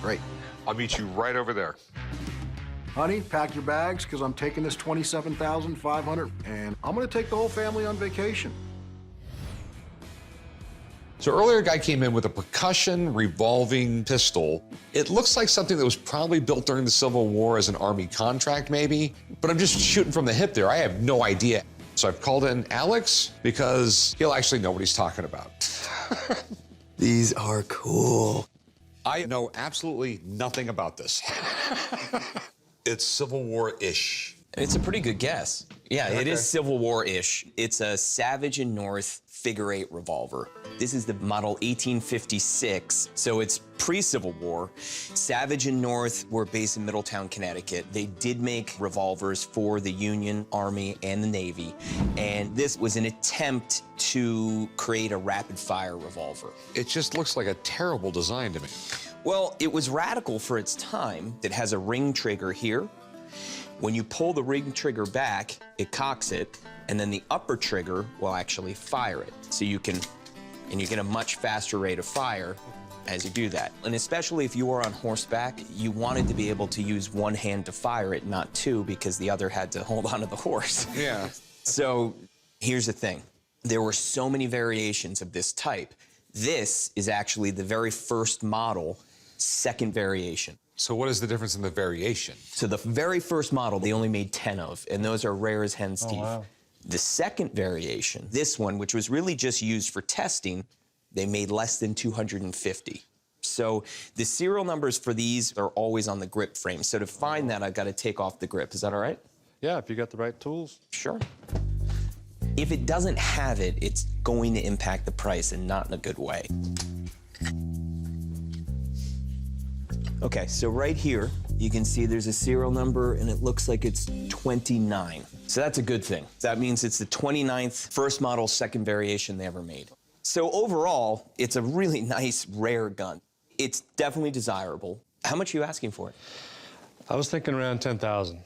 Great. I'll meet you right over there. Honey, pack your bags, because I'm taking this 27,500, and I'm going to take the whole family on vacation. So earlier, a guy came in with a percussion revolving pistol. It looks like something that was probably built during the Civil War as an Army contract, maybe. But I'm just shooting from the hip there. I have no idea. So I've called in Alex because he'll actually know what he's talking about. These are cool. I know absolutely nothing about this. It's Civil War-ish. It's a pretty good guess. Yeah, it is Civil War-ish. It's a Savage and North figure 8 revolver. This is the model 1856, so it's pre-Civil War. Savage and North were based in Middletown, Connecticut. They did make revolvers for the Union Army and the Navy, and this was an attempt to create a rapid-fire revolver. It just looks like a terrible design to me. Well, it was radical for its time. It has a ring trigger here. When you pull the ring trigger back, it cocks it, and then the upper trigger will actually fire it. So you get a much faster rate of fire as you do that. And especially if you were on horseback, you wanted to be able to use one hand to fire it, not two, because the other had to hold onto the horse. Yeah. So here's the thing. There were so many variations of this type. This is actually the very first model, second variation. So what is the difference in the variation? So the very first model, they only made 10 of, and those are rare as hen's teeth. Wow. The second variation, this one, which was really just used for testing, they made less than 250. So the serial numbers for these are always on the grip frame. So to find that, I've got to take off the grip. Is that all right? Yeah, if you got the right tools. Sure. If it doesn't have it, it's going to impact the price and not in a good way. Okay, so right here, you can see there's a serial number and it looks like it's 29. So that's a good thing. That means it's the 29th first model, second variation they ever made. So overall, it's a really nice, rare gun. It's definitely desirable. How much are you asking for it? I was thinking around 10,000.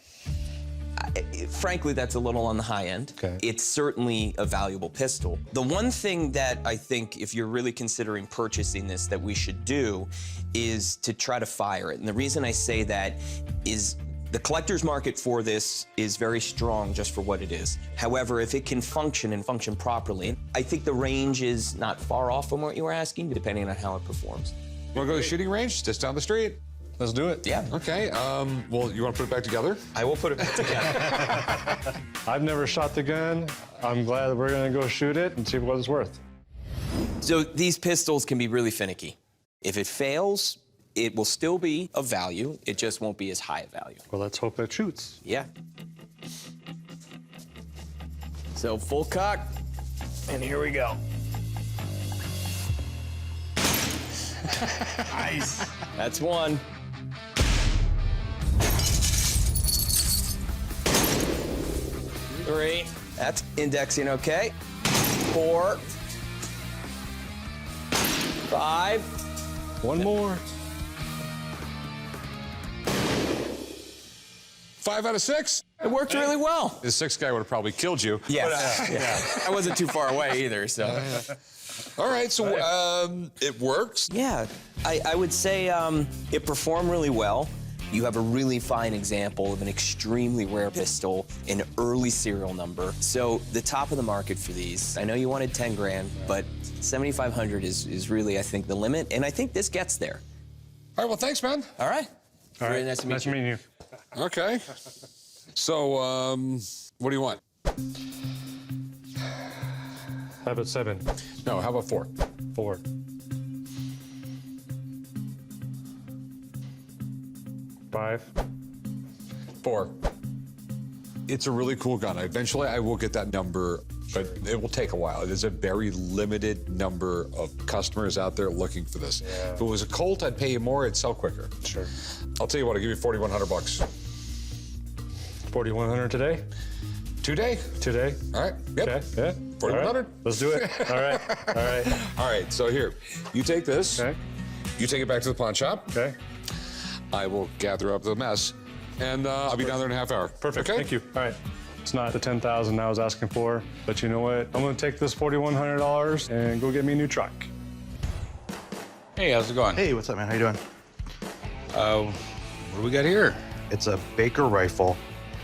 Frankly, that's a little on the high end. Okay. It's certainly a valuable pistol. The one thing that I think, if you're really considering purchasing this, that we should do is to try to fire it. And the reason I say that is the collector's market for this is very strong just for what it is. However, if it can function and function properly, I think the range is not far off from what you were asking, depending on how it performs. Want to go to the shooting range? Just down the street? Let's do it. Yeah. Okay, well, you want to put it back together? I will put it back together. I've never shot the gun. I'm glad that we're gonna go shoot it and see what it's worth. So these pistols can be really finicky. If it fails, it will still be of value. It just won't be as high a value. Well, let's hope it shoots. Yeah. So full cock, and here we go. Nice. That's one. 3. That's indexing okay. 4. 5. One more. 5 out of 6? It worked really well. The 6th guy would have probably killed you. Yeah. I wasn't too far away either, so. All right, so it works? Yeah, I would say it performed really well. You have a really fine example of an extremely rare pistol, an early serial number. So the top of the market for these, I know you wanted 10 grand, but 7,500 is really, I think, the limit, and I think this gets there. All right, well, thanks, man. All right. All Very right. nice to meet you. Meeting you. Okay. So, what do you want? How about 7? No, how about 4? 4. 5. 4. It's a really cool gun. Eventually, I will get that number, but it will take a while. There's a very limited number of customers out there looking for this. Yeah. If it was a Colt, I'd pay you more. It'd sell quicker. Sure. I'll tell you what. I'll give you $4,100. 4,100 today? Today? Today. All right. Yep. Okay. Yeah. 4,100. Right. Let's do it. All right. All right. All right. So here, you take this. Okay. You take it back to the pawn shop. Okay. I will gather up the mess, and I'll be down there in a half hour. Perfect. Okay? Thank you. All right. It's not the 10,000 I was asking for, but you know what? I'm gonna take this $4,100 and go get me a new truck. Hey, how's it going? Hey, what's up, man? How you doing? What do we got here? It's a Baker rifle.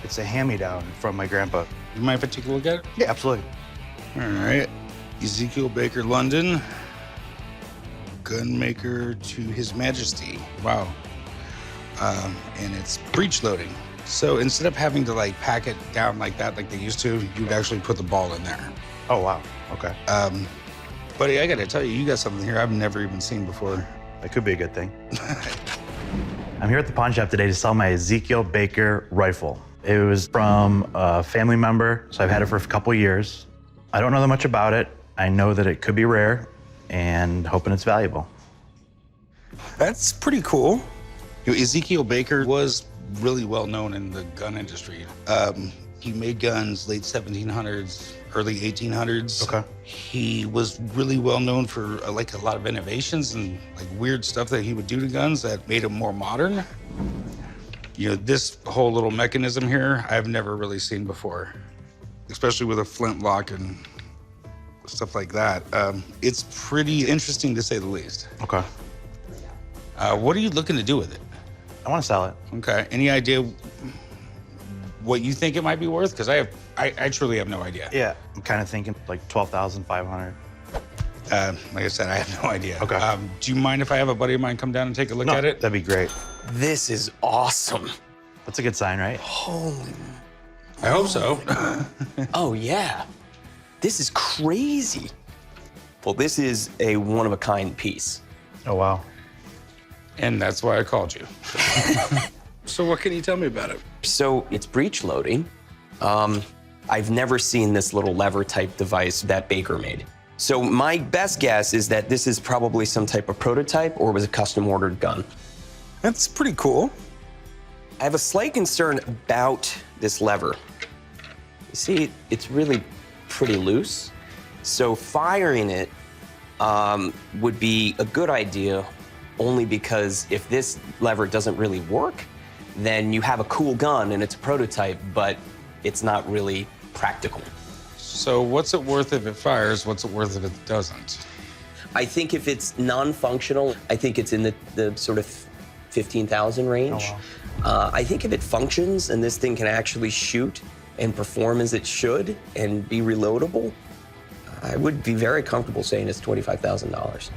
It's a hand-me-down from my grandpa. You mind if I take a look at it? Yeah, absolutely. All right. Ezekiel Baker, London. Gunmaker to His Majesty. Wow. And it's breech loading. So instead of having to like pack it down like that, like they used to, you'd actually put the ball in there. Oh, wow. Okay. Buddy, I gotta tell you, you got something here I've never even seen before. That could be a good thing. I'm here at the pawn shop today to sell my Ezekiel Baker rifle. It was from a family member, so I've had it for a couple years. I don't know that much about it. I know that it could be rare and hoping it's valuable. That's pretty cool. You know, Ezekiel Baker was really well known in the gun industry. He made guns late 1700s, early 1800s. Okay. He was really well known for like a lot of innovations and like weird stuff that he would do to guns that made them more modern. You know, this whole little mechanism here, I've never really seen before, especially with a Flintlock and stuff like that. It's pretty interesting to say the least. Okay. What are you looking to do with it? I want to sell it. Okay. Any idea what you think it might be worth? Because I truly have no idea. Yeah, I'm kind of thinking like $12,500. Like I said, I have no idea. Okay. Do you mind if I have a buddy of mine come down and take a look at it? That'd be great. This is awesome. That's a good sign, right? Holy. I hope so. Oh, yeah. This is crazy. Well, this is a one-of-a-kind piece. Oh, wow. And that's why I called you. So what can you tell me about it? So it's breech loading. I've never seen this little lever type device that Baker made. So my best guess is that this is probably some type of prototype or was a custom ordered gun. That's pretty cool. I have a slight concern about this lever. You see, it's really pretty loose. So firing it would be a good idea only because if this lever doesn't really work, then you have a cool gun and it's a prototype, but it's not really practical. So what's it worth if it fires? What's it worth if it doesn't? I think if it's non-functional, I think it's in the sort of 15,000 range. Oh, wow. I think if it functions and this thing can actually shoot and perform as it should and be reloadable, I would be very comfortable saying it's $25,000.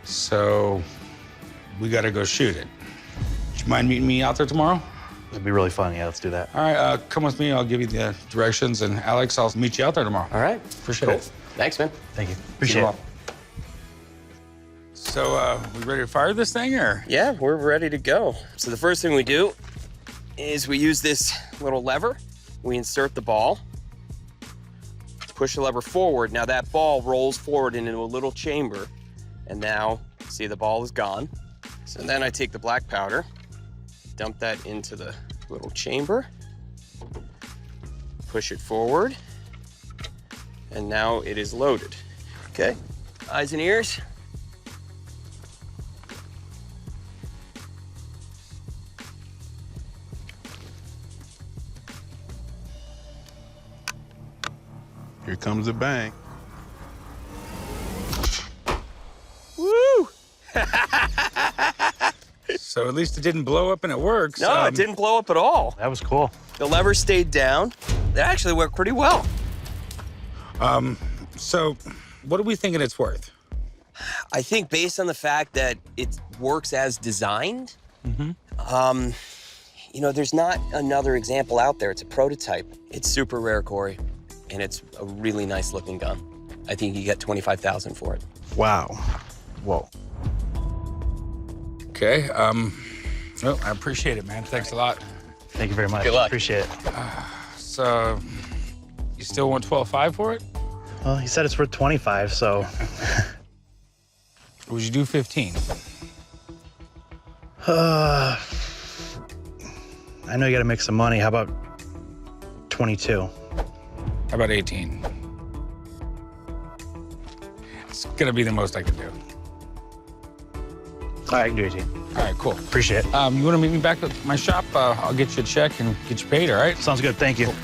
So we gotta go shoot it. Do you mind meeting me out there tomorrow? It'd be really fun. Yeah, let's do that. All right, come with me. I'll give you the directions. And Alex, I'll meet you out there tomorrow. All right. Appreciate Cool. it. Thanks, man. Thank you. Appreciate it. So, we ready to fire this thing, or? Yeah, we're ready to go. So the first thing we do is we use this little lever. We insert the ball, push the lever forward. Now that ball rolls forward into a little chamber. And now, see, the ball is gone. So then I take the black powder, dump that into the little chamber, push it forward, and now it is loaded. Okay, eyes and ears. Here comes the bang. Woo! So at least it didn't blow up and it works. No, it didn't blow up at all. That was cool. The lever stayed down. It actually worked pretty well. So what are we thinking it's worth? I think based on the fact that it works as designed, you know, there's not another example out there. It's a prototype. It's super rare, Corey, and it's a really nice looking gun. I think you get $25,000 for it. Wow. Whoa. Okay, well, I appreciate it, man. Thanks a lot. Thank you very much. Good luck. Appreciate it. So, you still want $12,500 for it? Well, he said it's worth 25, so. Would you do 15? I know you gotta make some money. How about 22? How about 18? It's gonna be the most I can do. All right, I can do 18. All right, cool. Appreciate it. You wanna meet me back at my shop? I'll get you a check and get you paid, all right? Sounds good, thank you. Cool.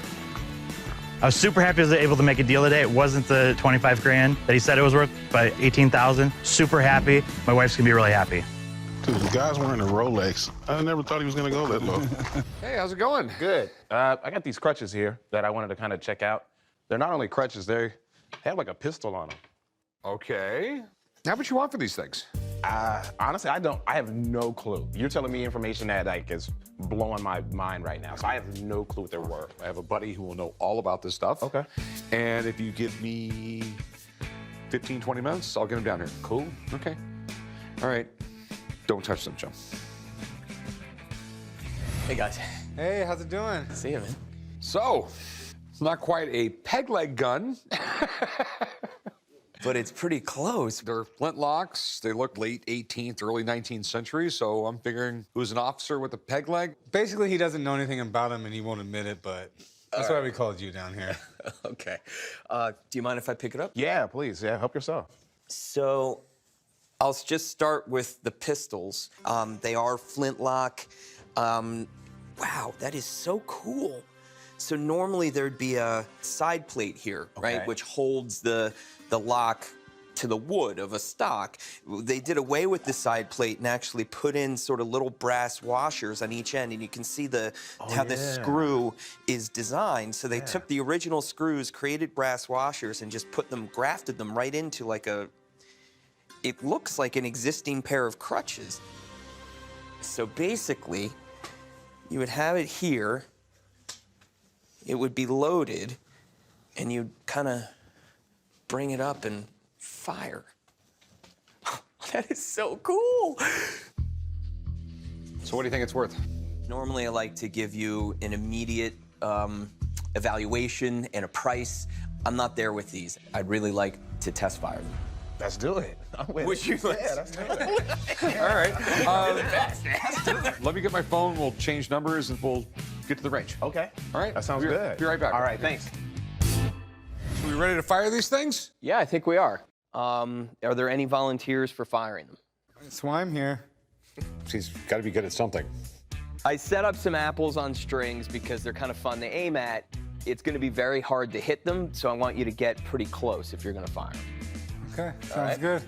I was super happy I was able to make a deal today. It wasn't the 25 grand that he said it was worth, but 18,000. Super happy. My wife's gonna be really happy. Dude, the guy's wearing a Rolex. I never thought he was gonna go that low. Hey, how's it going? Good. I got these crutches here that I wanted to kind of check out. They're not only crutches, they have like a pistol on them. Okay. How much you want for these things? Honestly, I have no clue. You're telling me information that like is blowing my mind right now. So I have no clue what they're worth. I have a buddy who will know all about this stuff. Okay. And if you give me 15, 20 minutes, I'll get him down here. Cool. Okay. All right. Don't touch them, Chum. Hey, guys. Hey, how's it doing? See you, man. So, it's not quite a peg leg gun. But it's pretty close. They're Flintlocks. They look late 18th, early 19th century, so I'm figuring it was an officer with a peg leg. Basically, he doesn't know anything about him and he won't admit it, but that's why we called you down here. Okay. Do you mind if I pick it up? Yeah, please. Yeah, help yourself. So, I'll just start with the pistols. They are Flintlock. Wow, that is so cool. So normally there'd be a side plate here, right, which holds the lock to the wood of a stock. They did away with the side plate and actually put in sort of little brass washers on each end, and you can see how the screw is designed. So they took the original screws, created brass washers, and just grafted them right into like it looks like an existing pair of crutches. So basically, you would have it here, it would be loaded, and you'd kind of bring it up and fire. That is so cool. So what do you think it's worth? Normally, I like to give you an immediate evaluation and a price. I'm not there with these. I'd really like to test fire them. Let's do it. Would you like Yeah, let's do it. All right. Let me get my phone. We'll change numbers and we'll get to the range. Okay. All right. That sounds good. Be right back. All right, thanks. Are we ready to fire these things? Yeah, I think we are. Are there any volunteers for firing them? That's why I'm here. He's got to be good at something. I set up some apples on strings because they're kind of fun to aim at. It's going to be very hard to hit them, so I want you to get pretty close if you're going to fire them. Okay, sounds good.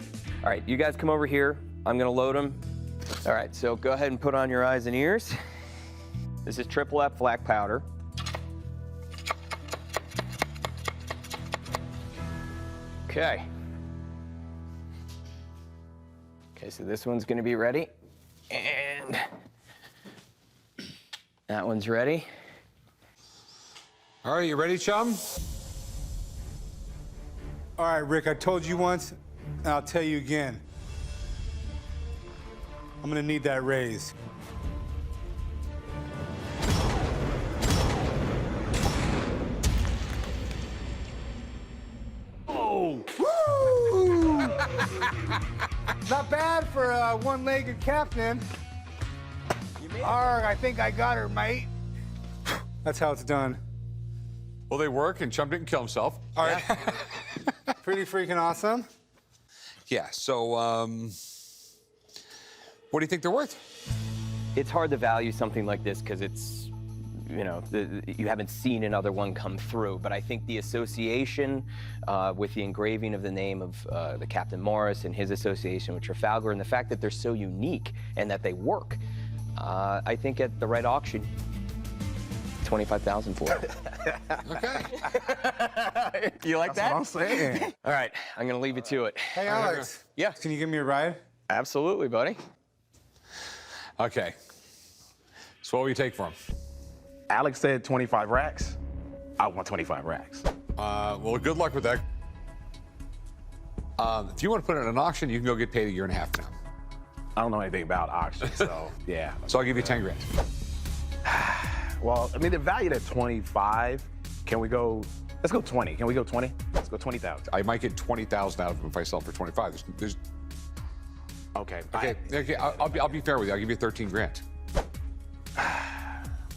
All right, you guys come over here. I'm going to load them. All right, so go ahead and put on your eyes and ears. This is triple F black powder. Okay. Okay, so this one's going to be ready. And that one's ready. All right, you ready, Chum? All right, Rick, I told you once, and I'll tell you again. I'm gonna need that raise. Oh! Woo! Not bad for a one-legged captain. Arg, I think I got her, mate. That's how it's done. Well, they work, and Chum didn't kill himself. All right. Pretty freaking awesome. Yeah, so, what do you think they're worth? It's hard to value something like this because it's, you know, you haven't seen another one come through. But I think the association with the engraving of the name of the Captain Morris and his association with Trafalgar and the fact that they're so unique and that they work, I think at the right auction, $25,000 for it. Okay. You like that? That's what I'm saying. All right, I'm gonna leave you to it. Hey, Alex. Yeah. Can you give me a ride? Absolutely, buddy. Okay. So what will you take for him? Alex said 25 racks. I want 25 racks. Well, good luck with that. If you want to put it in an auction, you can go get paid 1.5 years now. I don't know anything about auctions, so yeah. So I'll give you 10 grand. Well, I mean, they're valued at 25. Can we go, let's go 20. Can we go 20? Let's go 20,000. I might get 20,000 out of them if I sell for 25. There's Okay. okay, I'll be fair with you. I'll give you 13 grand.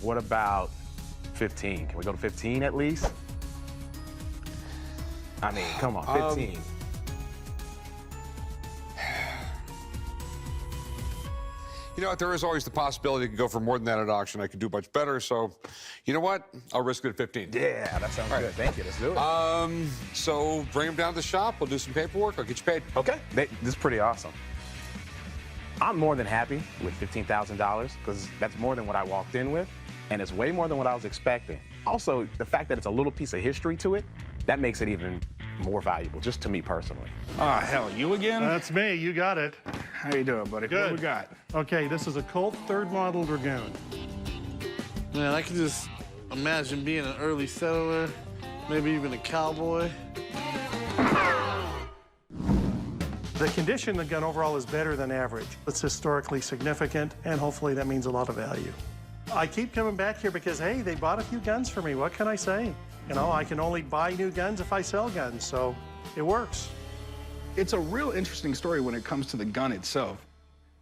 What about 15? Can we go to 15 at least? I mean, come on, 15. You know what? There is always the possibility it could go for more than that at auction. I could do much better. So, you know what? I'll risk it at 15. Yeah, that sounds good. Thank you. Let's do it. So bring them down to the shop. We'll do some paperwork. I'll get you paid. Okay. This is pretty awesome. I'm more than happy with $15,000 because that's more than what I walked in with, and it's way more than what I was expecting. Also, the fact that it's a little piece of history to it, that makes it even more valuable, just to me personally. Ah, hell, you again? That's me. You got it. How you doing, buddy? Good. What we got? Okay, this is a Colt 3rd Model Dragoon. Man, I can just imagine being an early settler, maybe even a cowboy. The condition of the gun overall is better than average. It's historically significant, and hopefully that means a lot of value. I keep coming back here because, hey, they bought a few guns for me. What can I say? You know, I can only buy new guns if I sell guns, so it works. It's a real interesting story when it comes to the gun itself.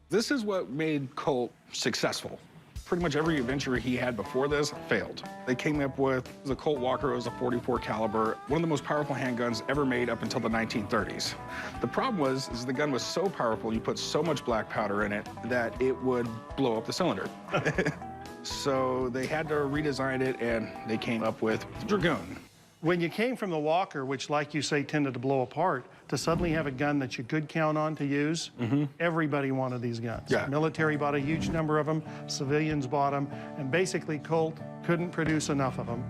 This is what made Colt successful. Pretty much every adventure he had before this failed. They came up with the Colt Walker. It was a .44 caliber, one of the most powerful handguns ever made up until the 1930s. The problem was the gun was so powerful, you put so much black powder in it that it would blow up the cylinder. So they had to redesign it, and they came up with the Dragoon. When you came from the Walker, which, like you say, tended to blow apart, to suddenly have a gun that you could count on to use, everybody wanted these guns. Yeah. Military bought a huge number of them, civilians bought them, and basically Colt couldn't produce enough of them.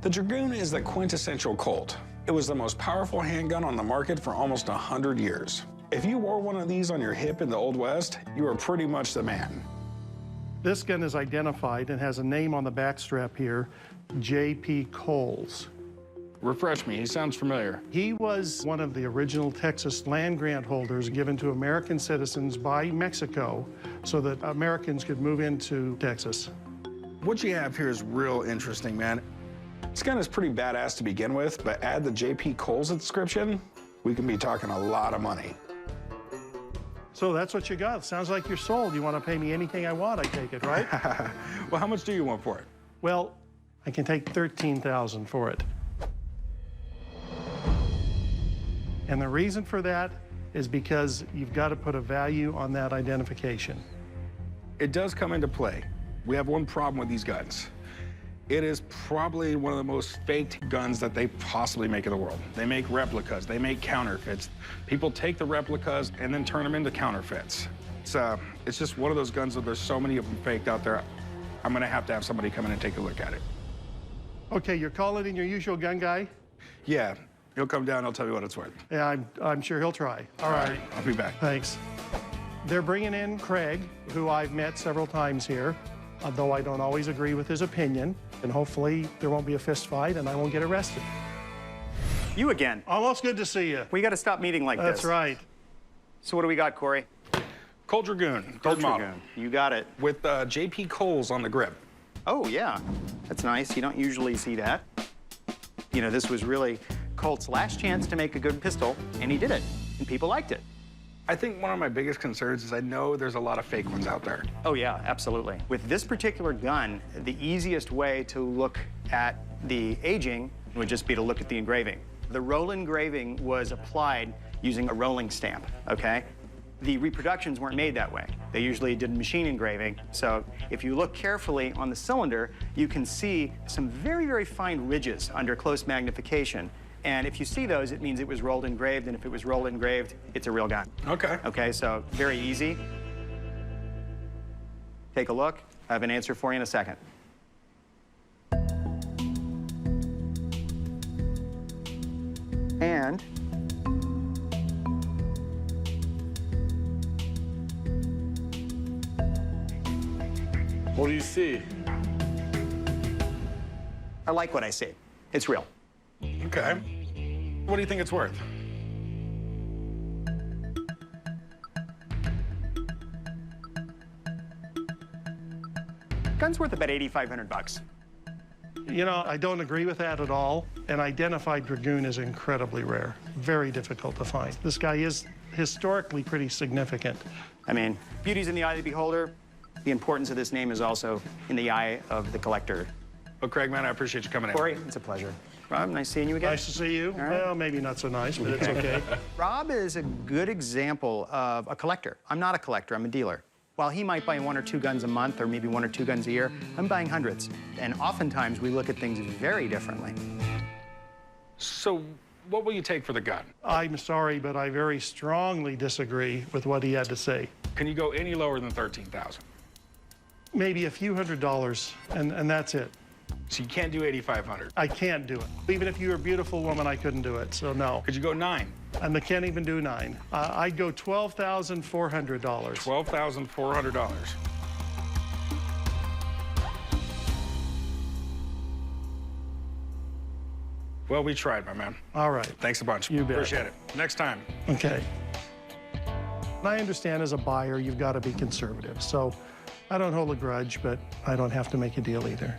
The Dragoon is the quintessential Colt. It was the most powerful handgun on the market for almost 100 years. If you wore one of these on your hip in the Old West, you were pretty much the man. This gun is identified and has a name on the back strap here, J.P. Coles. Refresh me, he sounds familiar. He was one of the original Texas land grant holders given to American citizens by Mexico so that Americans could move into Texas. What you have here is real interesting, man. This gun is pretty badass to begin with, but add the J.P. Coles inscription, we can be talking a lot of money. So that's what you got. Sounds like you're sold. You want to pay me anything I want, I take it, right? Well, how much do you want for it? Well, I can take $13,000 for it. And the reason for that is because you've got to put a value on that identification. It does come into play. We have one problem with these guns. It is probably one of the most faked guns that they possibly make in the world. They make replicas, they make counterfeits. People take the replicas and then turn them into counterfeits. It's just one of those guns that there's so many of them faked out there. I'm gonna have to have somebody come in and take a look at it. Okay, you're calling in your usual gun guy? Yeah, he'll come down, he'll tell me what it's worth. Yeah, I'm sure he'll try. All right. I'll be back. Thanks. They're bringing in Craig, who I've met several times here, although I don't always agree with his opinion. And hopefully there won't be a fist fight and I won't get arrested. You again. Almost good to see you. We got to stop meeting like this. That's right. So what do we got, Corey? Colt Dragoon, Colt third model. Dragoon. You got it. With J.P. Coles on the grip. Oh, yeah. That's nice. You don't usually see that. You know, this was really Colt's last chance to make a good pistol, and he did it, and people liked it. I think one of my biggest concerns is I know there's a lot of fake ones out there. Oh, yeah, absolutely. With this particular gun, the easiest way to look at the aging would just be to look at the engraving. The roll engraving was applied using a rolling stamp, okay? The reproductions weren't made that way. They usually did machine engraving. So if you look carefully on the cylinder, you can see some very, very fine ridges under close magnification. And if you see those, it means it was rolled engraved, and if it was rolled engraved, it's a real gun. Okay. Okay, so very easy. Take a look. I have an answer for you in a second. And what do you see? I like what I see. It's real. Okay. What do you think it's worth? Gun's worth about $8,500. You know, I don't agree with that at all. An identified Dragoon is incredibly rare, very difficult to find. This guy is historically pretty significant. I mean, beauty's in the eye of the beholder. The importance of this name is also in the eye of the collector. Well, Craig, man, I appreciate you coming in. Corey, it's a pleasure. Rob, nice seeing you again. Nice to see you. All right. Well, maybe not so nice, but it's okay. Rob is a good example of a collector. I'm not a collector, I'm a dealer. While he might buy 1 or 2 guns a month or maybe 1 or 2 guns a year, I'm buying hundreds. And oftentimes we look at things very differently. So what will you take for the gun? I'm sorry, but I very strongly disagree with what he had to say. Can you go any lower than $13,000? Maybe a few $100s, and that's it. So you can't do $8,500? I can't do it. Even if you were a beautiful woman, I couldn't do it, so no. Could you go 9? And I can't even do 9. I'd go $12,400. $12,400. Well, we tried, my man. All right. Thanks a bunch. You bet. Appreciate it. Next time. Okay. I understand as a buyer, you've got to be conservative. So I don't hold a grudge, but I don't have to make a deal either.